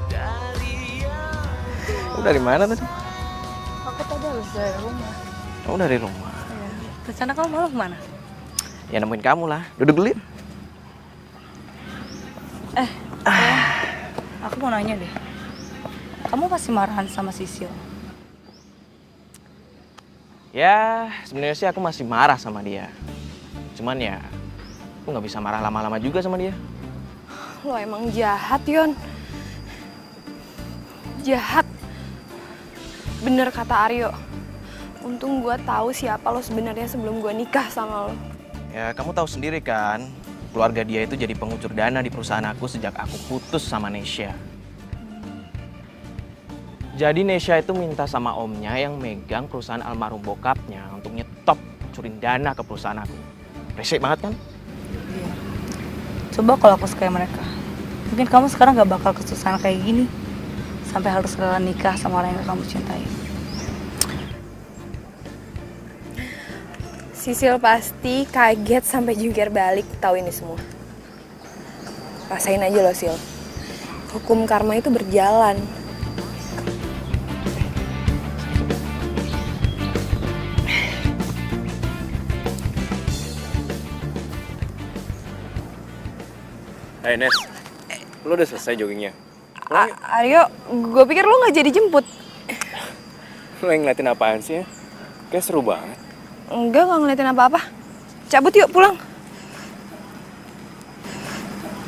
dari yang Lo dari mana tadi? Aku tadi habis dari rumah. Oh, dari rumah. Iya. Rencana kamu malam kemana? Ya nemuin kamu lah. Duduk dulu. Yuk. Aku mau nanya deh. Kamu pasti marahan sama Sisil? Ya, sebenarnya sih aku masih marah sama dia. Cuman ya, aku nggak bisa marah lama-lama juga sama dia. Lo emang jahat, Yon. Jahat. Bener kata Aryo. Untung gue tahu siapa lo sebenarnya sebelum gue nikah sama lo. Ya, kamu tahu sendiri kan, keluarga dia itu jadi pengucur dana di perusahaan aku sejak aku putus sama Nesya. Jadi Nesya itu minta sama omnya yang megang perusahaan almarhum bokapnya untuk nyetop curin dana ke perusahaan aku. Resik banget kan? Iya. Coba kalau aku suka mereka, mungkin kamu sekarang gak bakal kesusahan kayak gini. Sampai harus rela nikah sama orang yang kamu cintai. Sisil pasti kaget sampai jungkir balik tahu ini semua. Rasain aja lo, Sil. Hukum karma itu berjalan. Hai Nes, lu udah selesai joggingnya? Aryo, gue pikir lo nggak jadi jemput. Lu yang ngeliatin apaan sih ya? Kayak seru banget. Enggak ngeliatin apa-apa. cabut yuk pulang.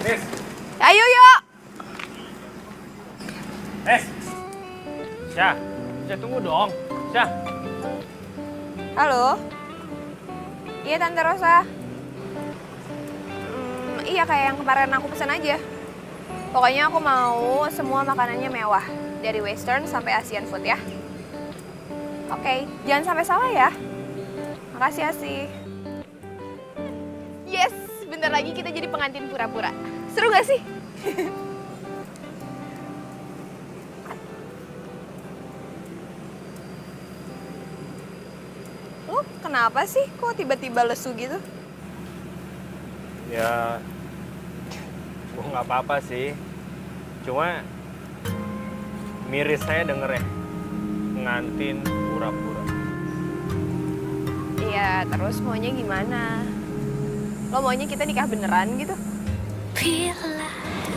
Nis, Ayo yuk. Syah, tunggu dong. Syah. Halo. Iya Tante Rosa. Iya kayak yang kemarin aku pesan aja. Pokoknya aku mau semua makanannya mewah. Dari Western sampai Asian food ya. Oke, jangan sampai salah ya. Makasih Asih. Yes, bentar lagi kita jadi pengantin pura-pura. Seru gak sih? Lu kenapa sih? Kok tiba-tiba lesu gitu? Ya, gue nggak apa-apa sih. Cuma miris saya denger ya, pengantin pura-pura. Iya, terus maunya gimana? Lo maunya kita nikah beneran gitu?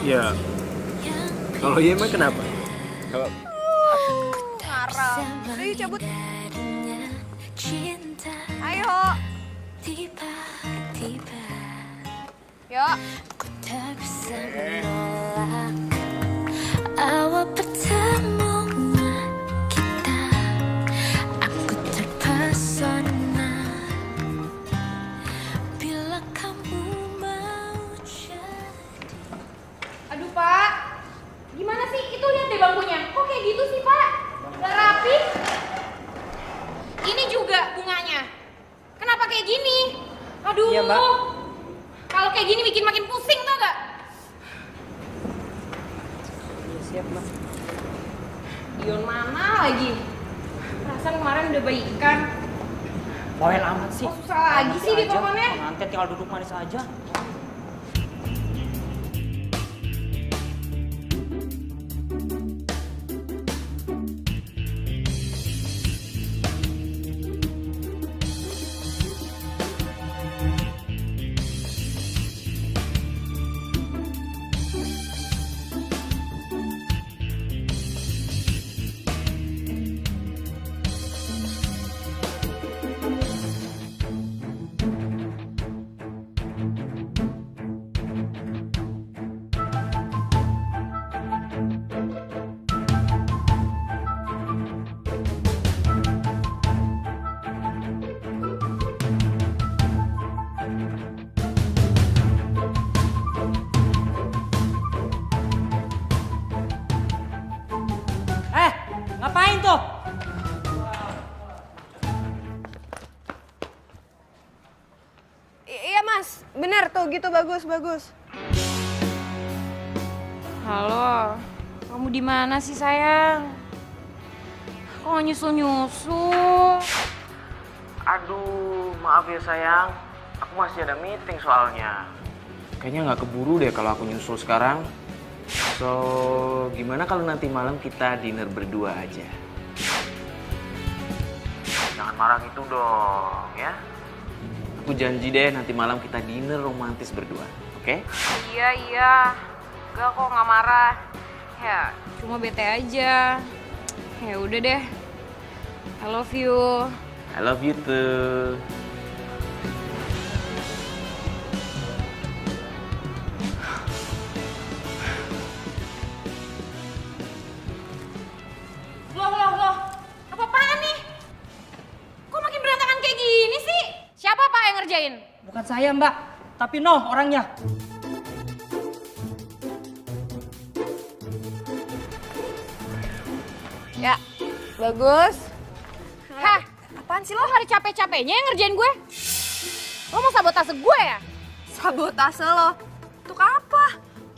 Ya, kalau iya emang kenapa? Kalau Ngarang. Udah yuk cabut. Ayo. Yuk. Awal pertemuan kita, aku terpesona bila kamu mau jadi. Aduh Pak, gimana sih? Itu lihat deh bangkunya. Kok kayak gitu sih Pak? Gak rapi. Ini juga bunganya. Kenapa kayak gini? Aduh. Iya, Mbak. Kalau kayak gini bikin makin pusing tau gak? Siap, Mbak. Dion mana lagi? Perasaan kemarin udah baikan. Poel amat sih. Kok susah lagi sih di teleponnya? Pengantin tinggal duduk manis aja. Ngapain tuh? Iya Mas, bener tuh gitu bagus. Halo, kamu di mana sih sayang? Kok nggak nyusul? Aduh, maaf ya sayang. Aku masih ada meeting soalnya. Kayaknya nggak keburu deh kalau aku nyusul sekarang. So, gimana kalau nanti malam kita dinner berdua aja? Jangan marah gitu dong, ya. Aku janji deh nanti malam kita dinner romantis berdua, oke? Iya. Enggak kok, nggak marah. Ya, cuma bete aja. Ya udah deh. I love you. I love you too. Loh. Apa-apaan nih? Kok makin berantakan kayak gini sih? Siapa Pak yang ngerjain? Bukan saya Mbak, tapi Noh orangnya. Ya, bagus. Hah? Apaan sih lo hari capek-capeknya yang ngerjain gue? Lo mau sabotase gue ya? Sabotase lo? Untuk apa?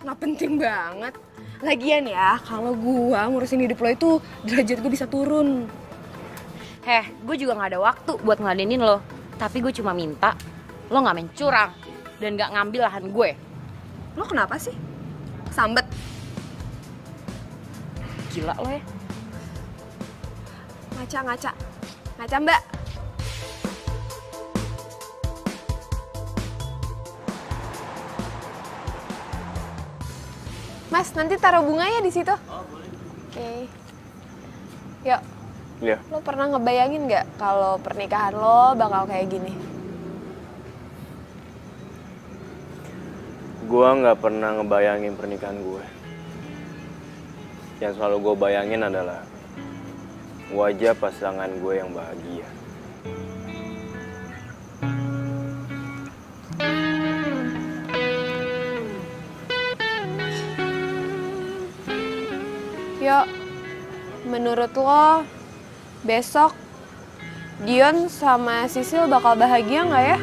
Nggak penting banget. Lagian ya, kalau gua ngurusin hidup lo itu derajat gue bisa turun. Gue juga gak ada waktu buat ngeladenin lo. Tapi gue cuma minta lo gak main curang dan gak ngambil lahan gue. Lo kenapa sih? Sambet? Gila lo ya. Ngaca Mbak. Mas, nanti taruh bunganya di situ. Oh, boleh. Oke. Yuk. Iya. Lo pernah ngebayangin nggak kalau pernikahan lo bakal kayak gini? Gue nggak pernah ngebayangin pernikahan gue. Yang selalu gue bayangin adalah wajah pasangan gue yang bahagia. Yo, menurut lo besok Dion sama Sisil bakal bahagia nggak ya?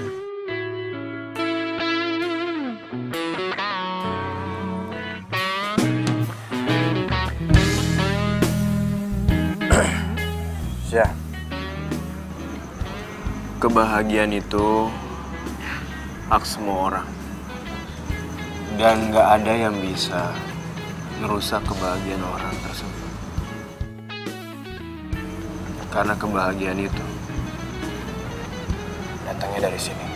Syah, kebahagiaan itu hak semua orang. Dan nggak ada yang bisa ngerusak kebahagiaan orang tersebut. Karena kebahagiaan itu datangnya dari sini,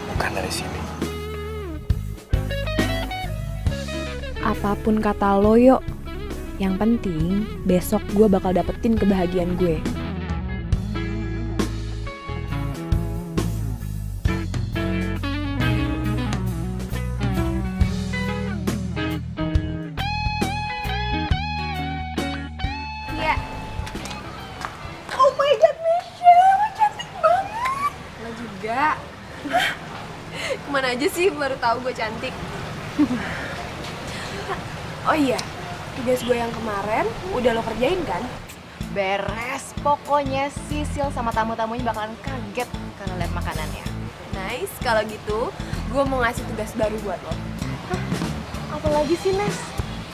bukan dari sini. Apapun kata lo, Yo, yang penting besok gue bakal dapetin kebahagiaan gue. Iya. Oh my god, Misha, lo cantik banget. Lo juga. Kemana aja sih baru tahu gue cantik. Oh iya, tugas gue yang kemarin udah lo kerjain kan? Beres, pokoknya Sisil sama tamu-tamunya bakalan kaget kalau lihat makanannya. Nice, kalau gitu gue mau ngasih tugas baru buat lo. Apalagi sih, Nes?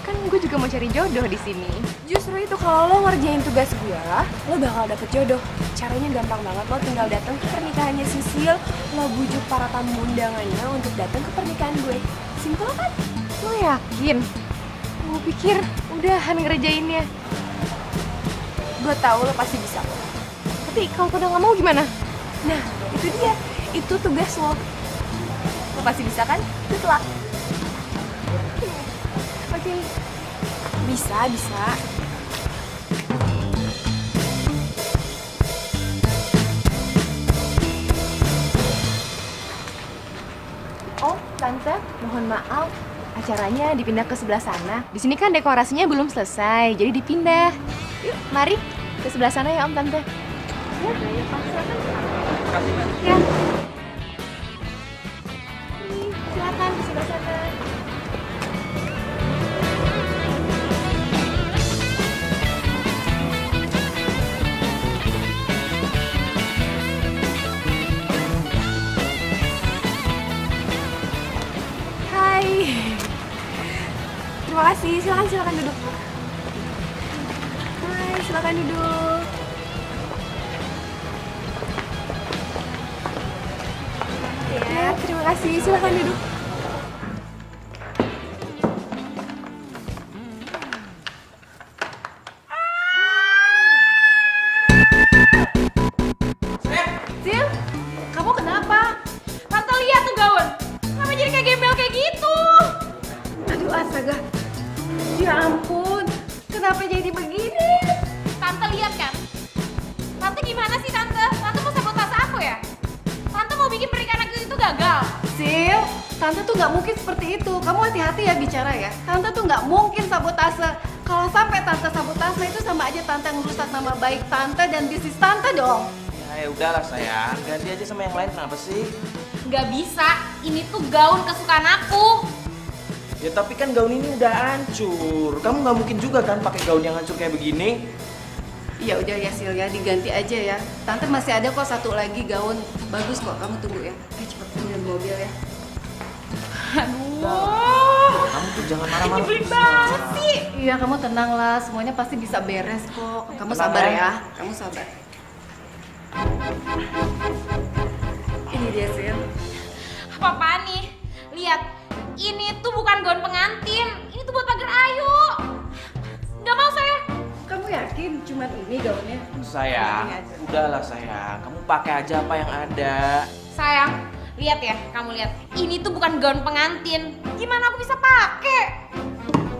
Kan gue juga mau cari jodoh di sini. Justru itu, kalau lo ngerjain tugas gue, lo bakal dapet jodoh. Caranya gampang banget, lo tinggal datang ke pernikahannya Sisil, lo bujuk para tamu undangannya untuk datang ke pernikahan gue. Simpel kan? Lo yakin? Gue pikir udahan ngerjainnya. Gue tahu lo pasti bisa. Tapi kalau udah nggak mau gimana? Nah, itu dia. Itu tugas lo. Lo pasti bisa kan? Good luck. Oke. Bisa, bisa. Oh, Tante, mohon maaf. Acaranya dipindah ke sebelah sana. Di sini kan dekorasinya belum selesai, jadi dipindah. Yuk, mari ke sebelah sana ya Om Tante. Ya, ayo Pak, silakan. Ya. Nih, silakan ke sebelah sana. Hai. Terima kasih. Silakan duduk. Hai, silakan duduk. Ya, terima kasih. Silakan duduk. Sil, kamu kenapa? Tante lihat tuh gaun. Kenapa jadi kayak gembel kayak gitu? Aduh astaga. Ya ampun, kenapa jadi begini? Tante lihat kan? Tante gimana sih Tante? Tante mau sabotase aku ya? Tante mau bikin pernikahan aku itu gagal. Sil, Tante tuh nggak mungkin seperti itu. Kamu hati-hati ya bicara ya. Tante tuh nggak mungkin sabotase. Kalau sampai Tante sabotase itu sama aja Tante ngerusak nama baik Tante dan bisnis Tante dong. Ya udahlah sayang, ganti aja sama yang lain, kenapa sih? Nggak bisa, ini tuh gaun kesukaan aku. Ya tapi kan gaun ini udah hancur. Kamu nggak mungkin juga kan pakai gaun yang hancur kayak begini. Ya udah ya Sil ya, diganti aja ya. Tante masih ada kok satu lagi gaun bagus kok. Kamu tunggu ya. Cepet ambil mobil ya. Aduh, Kamu tuh jangan marah-marah. nyebelin banget sih. Iya, kamu tenang lah. Semuanya pasti bisa beres kok. Kamu Tenang sabar ya. ya. Kamu sabar. Ini dia Sil. Apa-apaan nih? Lihat, ini tuh bukan gaun pengantin. Ini tuh buat pagar ayu. Nggak mau saya. Kamu yakin cuma ini gaunnya? Sayang, udahlah sayang. Kamu pakai aja apa yang ada. Sayang, lihat ya, kamu lihat. Ini tuh bukan gaun pengantin. Gimana aku bisa pakai?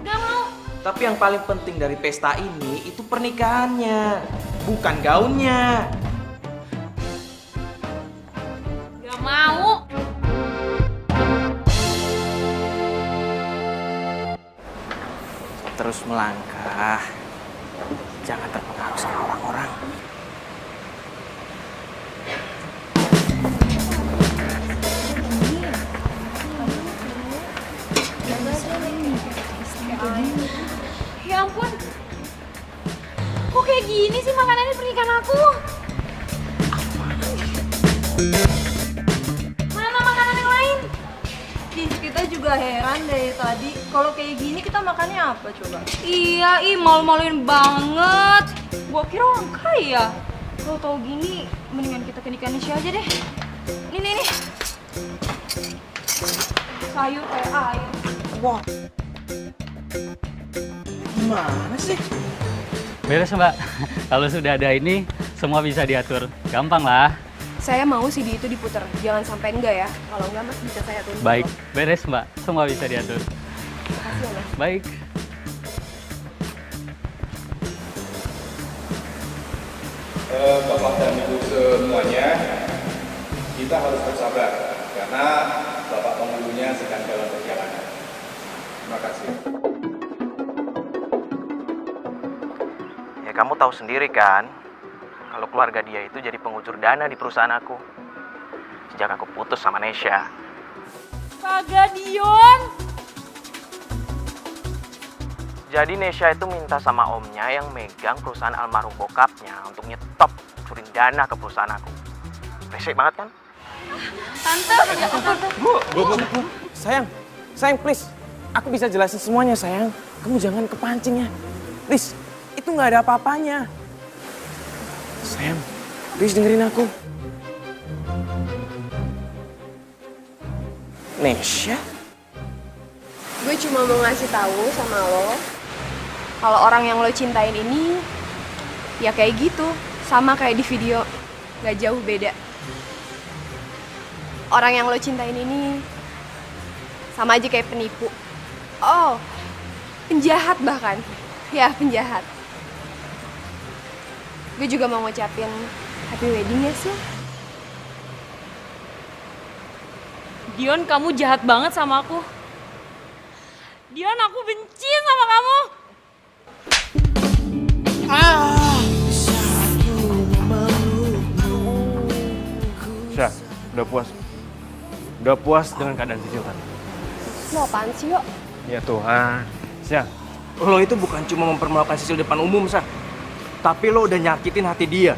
Nggak mau. Tapi yang paling penting dari pesta ini itu pernikahannya, bukan gaunnya. Nggak mau. terus melangkah. Jangan terpengaruh sama orang-orang. Ya ampun. Kok kayak gini sih makanannya pernikahan aku? Mana makanan yang lain? Kita juga heran dari tadi. Kalau kayak gini kita makannya apa coba? Iya, malu-maluin banget. Gua kira orang kaya. Kalau tahu gini, mendingan kita ke nikahan Nesya aja deh. Nih. Sayur kayak air. Wah. Gimana sih? Beres Mbak, kalau sudah ada ini semua bisa diatur, gampang lah. Saya mau CD itu diputer, jangan sampai enggak ya. Kalau enggak Mas bisa saya tuntut. Baik, beres Mbak, semua bisa diatur. Makasih ya Mas. Baik. Bapak dan Ibu semuanya, kita harus bersabar karena Bapak penghulunya sedang dalam perjalanan. Terima kasih. Ya kamu tahu sendiri kan, kalau keluarga dia itu jadi pengucur dana di perusahaan aku. Sejak aku putus sama Nesya. Kagak, Dion. Jadi Nesya itu minta sama omnya yang megang perusahaan almarhum bokapnya untuk nyetop curin dana ke perusahaan aku. Resik banget kan? Tante, ya ampun. Bu. Sayang please. Aku bisa jelasin semuanya sayang. Kamu jangan kepancing ya. Please, itu nggak ada apa-apanya. Sayang, please dengerin aku. Nesya? Gue cuma mau ngasih tahu sama lo, kalau orang yang lo cintain ini, ya kayak gitu, sama kayak di video, nggak jauh beda. Orang yang lo cintain ini, sama aja kayak penipu. Oh, penjahat bahkan. Ya, penjahat. Gue juga mau ngucapin happy wedding ya sih. Dion, kamu jahat banget sama aku. Dion, aku benci sama kamu. Syah, udah puas? Udah puas dengan keadaan Sisil tadi? Lo apaan sih, Yo? Ya Tuhan. Syah, Lo itu bukan cuma mempermalukan Sisil depan umum, Sah. Tapi lo udah nyakitin hati dia.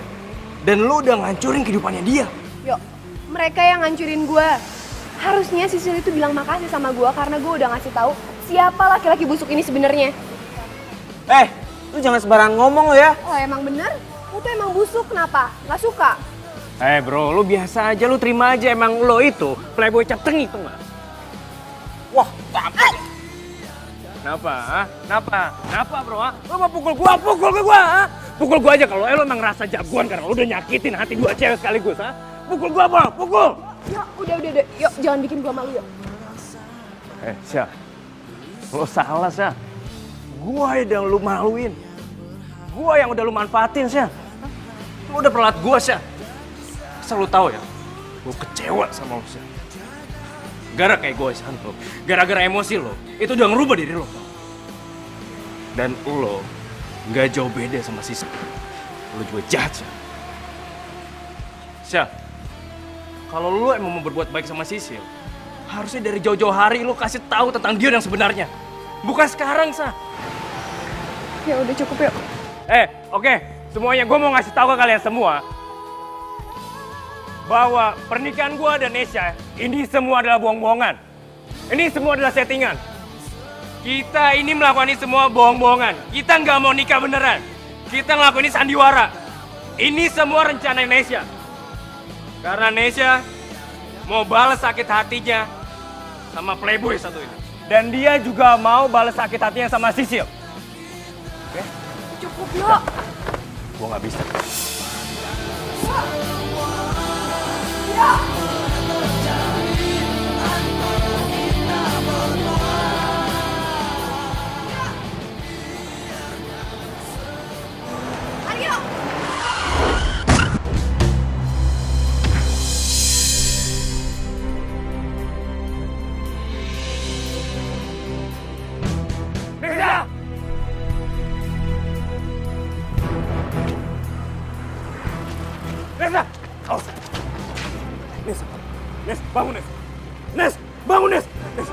Dan lo udah ngancurin kehidupannya dia. Yo, mereka yang ngancurin gue. Harusnya Sisil itu bilang makasih sama gue karena gue udah ngasih tahu siapa laki-laki busuk ini sebenarnya. lu jangan sembarangan ngomong lo ya. Oh emang bener? Lu tuh emang busuk, kenapa? Gak suka? Bro, lu biasa aja, lu terima aja. Emang lo itu playboy cap tengi tuh nggak? Wah, capek. Kenapa? Kenapa bro? Lu mau pukul gua ke gua? Pukul gua aja kalau lu emang ngerasa jagoan karena lu udah nyakitin hati dua cewek sekaligus, ha? Pukul gua bro, pukul! Yuk, udah. Yuk, jangan bikin gua malu, yuk. Syah, lo salah, Syah. Gua yang lu maluin. Gua yang udah lu manfaatin, Syah. Lu udah pelat gua, Syah. Asal lu tahu ya, gua kecewa sama lu, Syah. Gara kayak gue, Santo. Gara-gara emosi lo, itu udah ngerubah diri lo. Dan lo nggak jauh beda sama Sisil. Lo juga jahat, Syah. Syah, kalau lo emang mau berbuat baik sama Sisil, harusnya dari jauh-jauh hari lo kasih tahu tentang dia yang sebenarnya. Bukan sekarang, Syah. Ya udah cukup yuk. Oke. Semuanya gue mau ngasih tahu ke kalian semua bahwa pernikahan gue dan Nesya ini semua adalah bohong-bohongan. Ini semua adalah settingan. Kita ini melakukan ini semua bohong-bohongan. Kita nggak mau nikah beneran. Kita ngelakuin ini sandiwara. Ini semua rencana Nesya. Karena Nesya mau balas sakit hatinya sama playboy satu ini. Dan dia juga mau balas sakit hatinya sama Sisil. Oke? Cukup yuk. Gue nggak bisa. Nesya! bangun Nes. Nes, bangun Nes. Nes.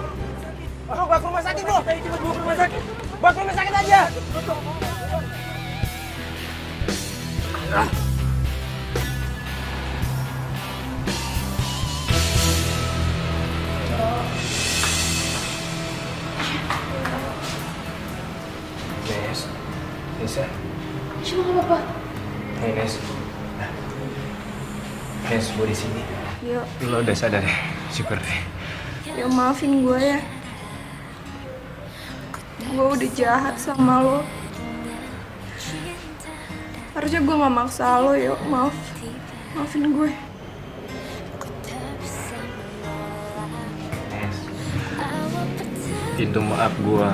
Bro, bawa ke rumah sakit bro. Cepet bawa ke rumah sakit. Bawa ke rumah sakit aja. Nes, Nisa. Cuma nggak apa-apa. Hai Nes. Nes, gue di sini. Yo, Lo udah sadar ya? Syukur deh. yo maafin gue ya. Gue udah jahat sama lo. Harusnya gue gak maksa lo, yo. Maafin gue. Nes, pintu maaf gue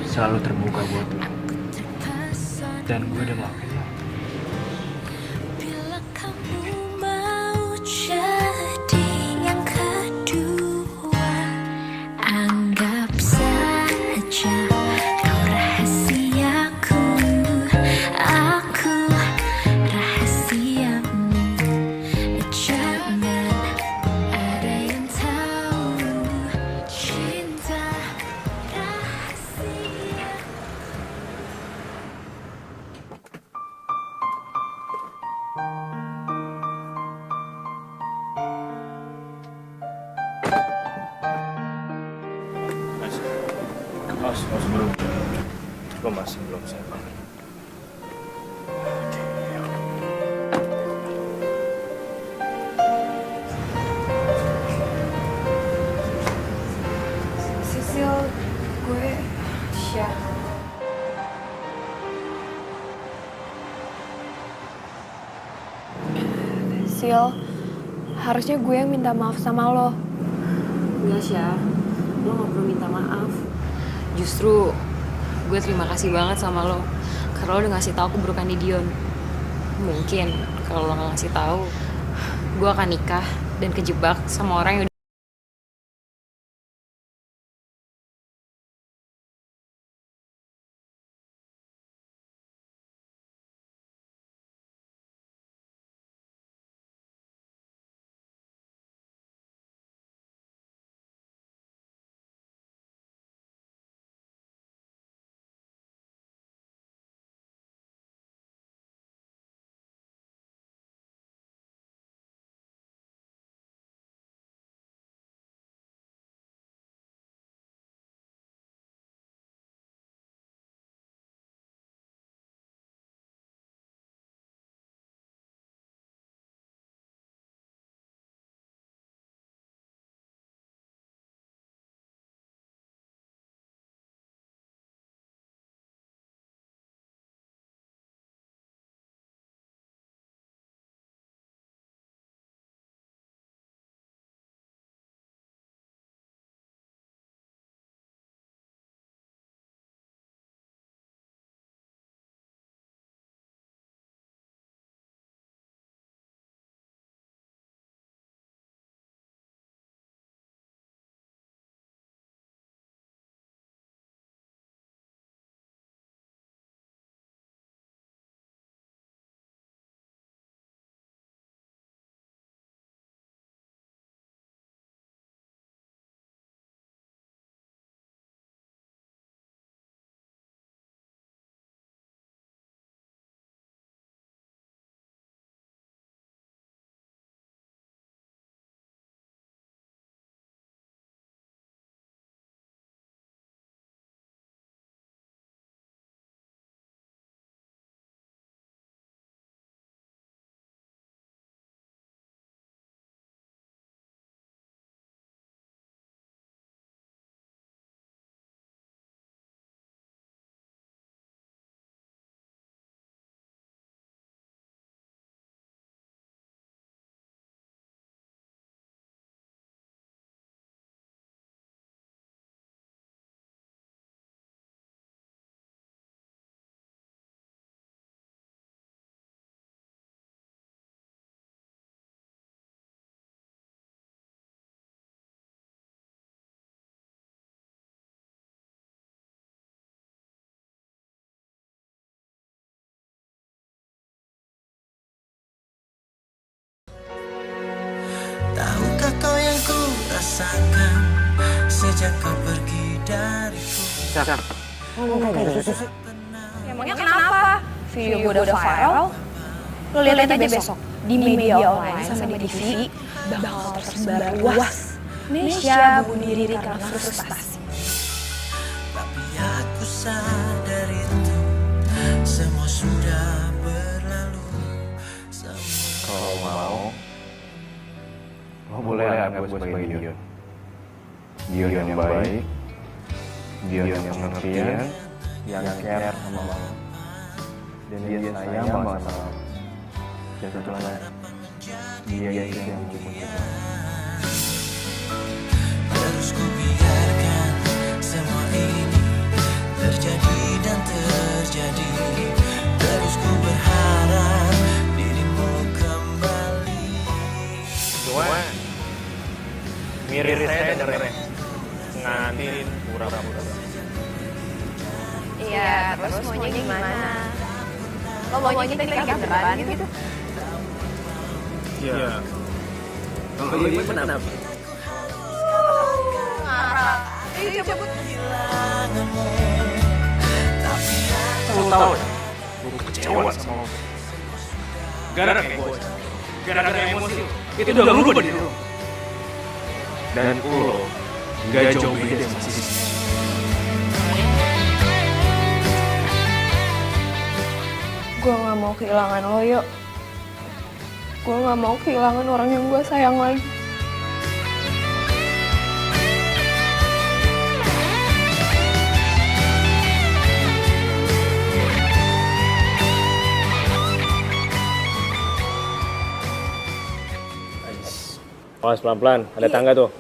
selalu terbuka buat lo. Dan gue udah maafin lo. Bila kamu mau jadi yang kedua, anggap saja kau rahasiaku, aku rahasiamu. Jangan ada yang tahu cinta rahasia. Mas belum. Lo masih belum saya bangun. Sisil, gue... Syah. Sil, harusnya gue yang minta maaf sama lo. Enggak, Syah. Lo gak perlu minta maaf. Justru gue terima kasih banget sama lo. Karena lo udah ngasih tahu keburukan di Dion. Mungkin kalau lo gak ngasih tahu, gue akan nikah dan kejebak sama orang yang rasakan sejak kau pergi dariku. Sam, ngomong kayak gitu sih. Emangnya kenapa? Video gue udah viral. Lo lihat aja besok di media online sama di TV bakal tersebar luas. Nesya bunuh diri karena frustasi. Tapi aku sadar itu semua sudah berlalu. Kalau mau, lo boleh anggap gue sebagai Dion. Dion yang baik, Dion yang pengertian, yang care sama lo. Dan dia sayang banget sama lo. Dan satu lagi, dia yang menjemput kita. Terus ku biarkan semua ini terjadi dan terjadi. Terus ku berharap dirimu kembali. Cuma mirip saya dan Rere ngantin pura-pura. Iya, terus maunya gimana? Lo maunya kita nikah beneran gitu? Iya. Kalau ini kenapa? Ngarang. Ayo cabut. Lo tau ya, gue kecewa sama lo. Gara-gara kayak gue, gara-gara emosi lo, itu udah berubah diri lo. Dan lo gak jauh beda sama Sisi. Gue gak mau kehilangan lo, yuk. Gue gak mau kehilangan orang yang gue sayang lagi. Awas pelan-pelan, ada tangga tuh.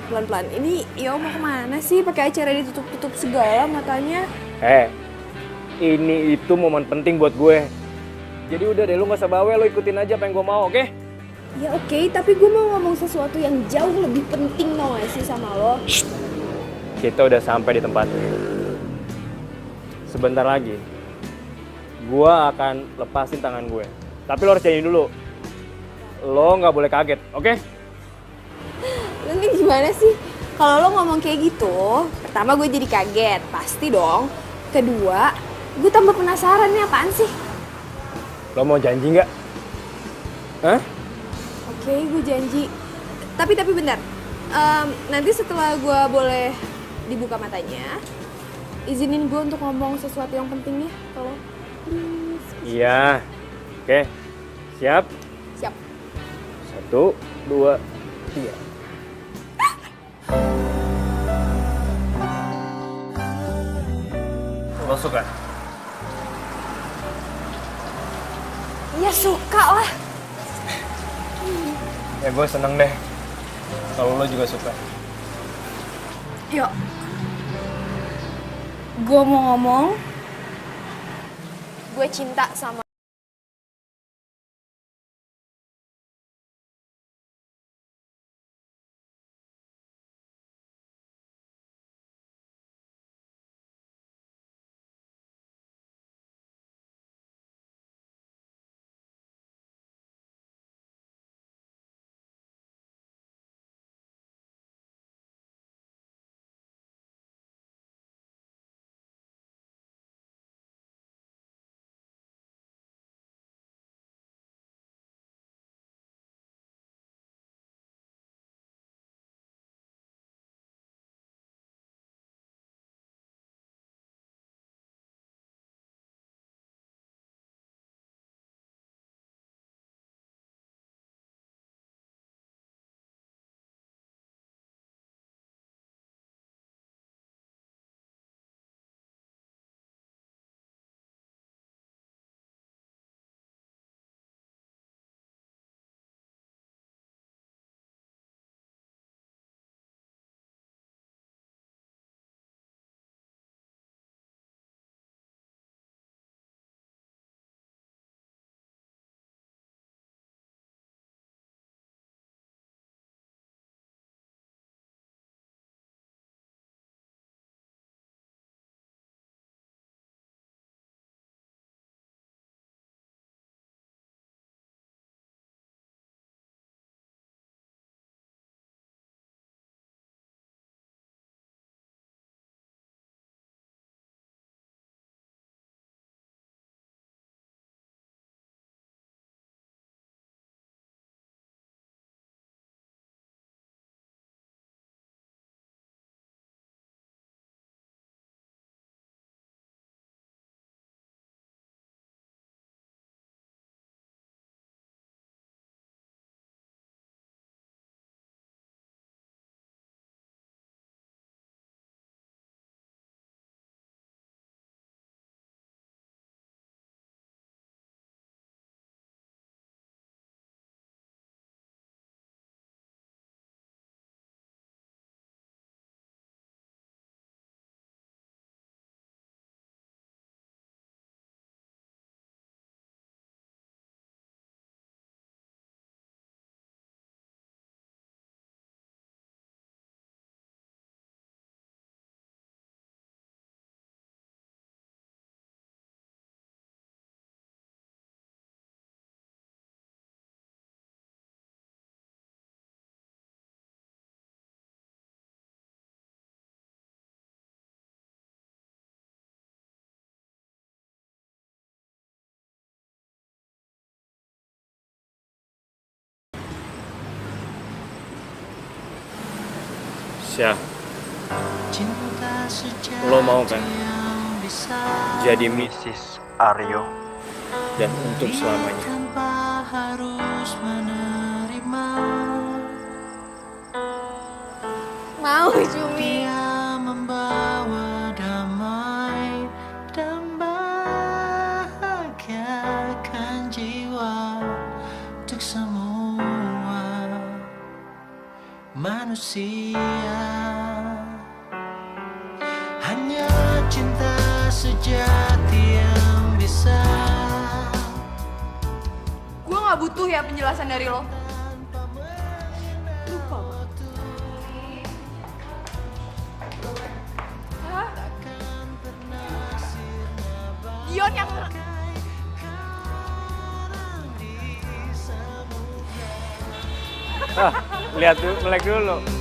Pelan-pelan. Ini Yo mau kemana sih? Pakai acara ditutup-tutup segala matanya. Ini itu momen penting buat gue. Jadi udah deh, lu gak usah bawel, lu ikutin aja apa yang gue mau, oke? Ya oke, tapi gue mau ngomong sesuatu yang jauh lebih penting tau gak sih sama lo? Kita udah sampai di tempat. Sebentar lagi, gue akan lepasin tangan gue. Tapi lo harus janji dulu. Lo nggak boleh kaget, oke? Nanti gimana sih? Kalau lo ngomong kayak gitu, pertama gue jadi kaget, pasti dong. Kedua, gue tambah penasaran nih apaan sih? Lo mau janji nggak? Hah? Oke, gue janji. Tapi bentar. Nanti setelah gue boleh dibuka matanya, izinin gue untuk ngomong sesuatu yang penting ya, kalau please. Iya. Oke. Siap? Siap. 1, 2, 3. Lo suka? Ya suka lah. Ya gue seneng deh kalau lo juga suka. Yuk. Gue mau ngomong, gue cinta sama Syah, lo mau kan jadi Mrs. Aryo dan untuk selamanya? Mau, Cumi. Membawa damai dan bahagiakan jiwa untuk semua manusia. Hanya cinta sejati yang bisa. Gue gak butuh ya penjelasan dari lo. Lupa. Hah? Dion yang... Lihat dulu, melek dulu.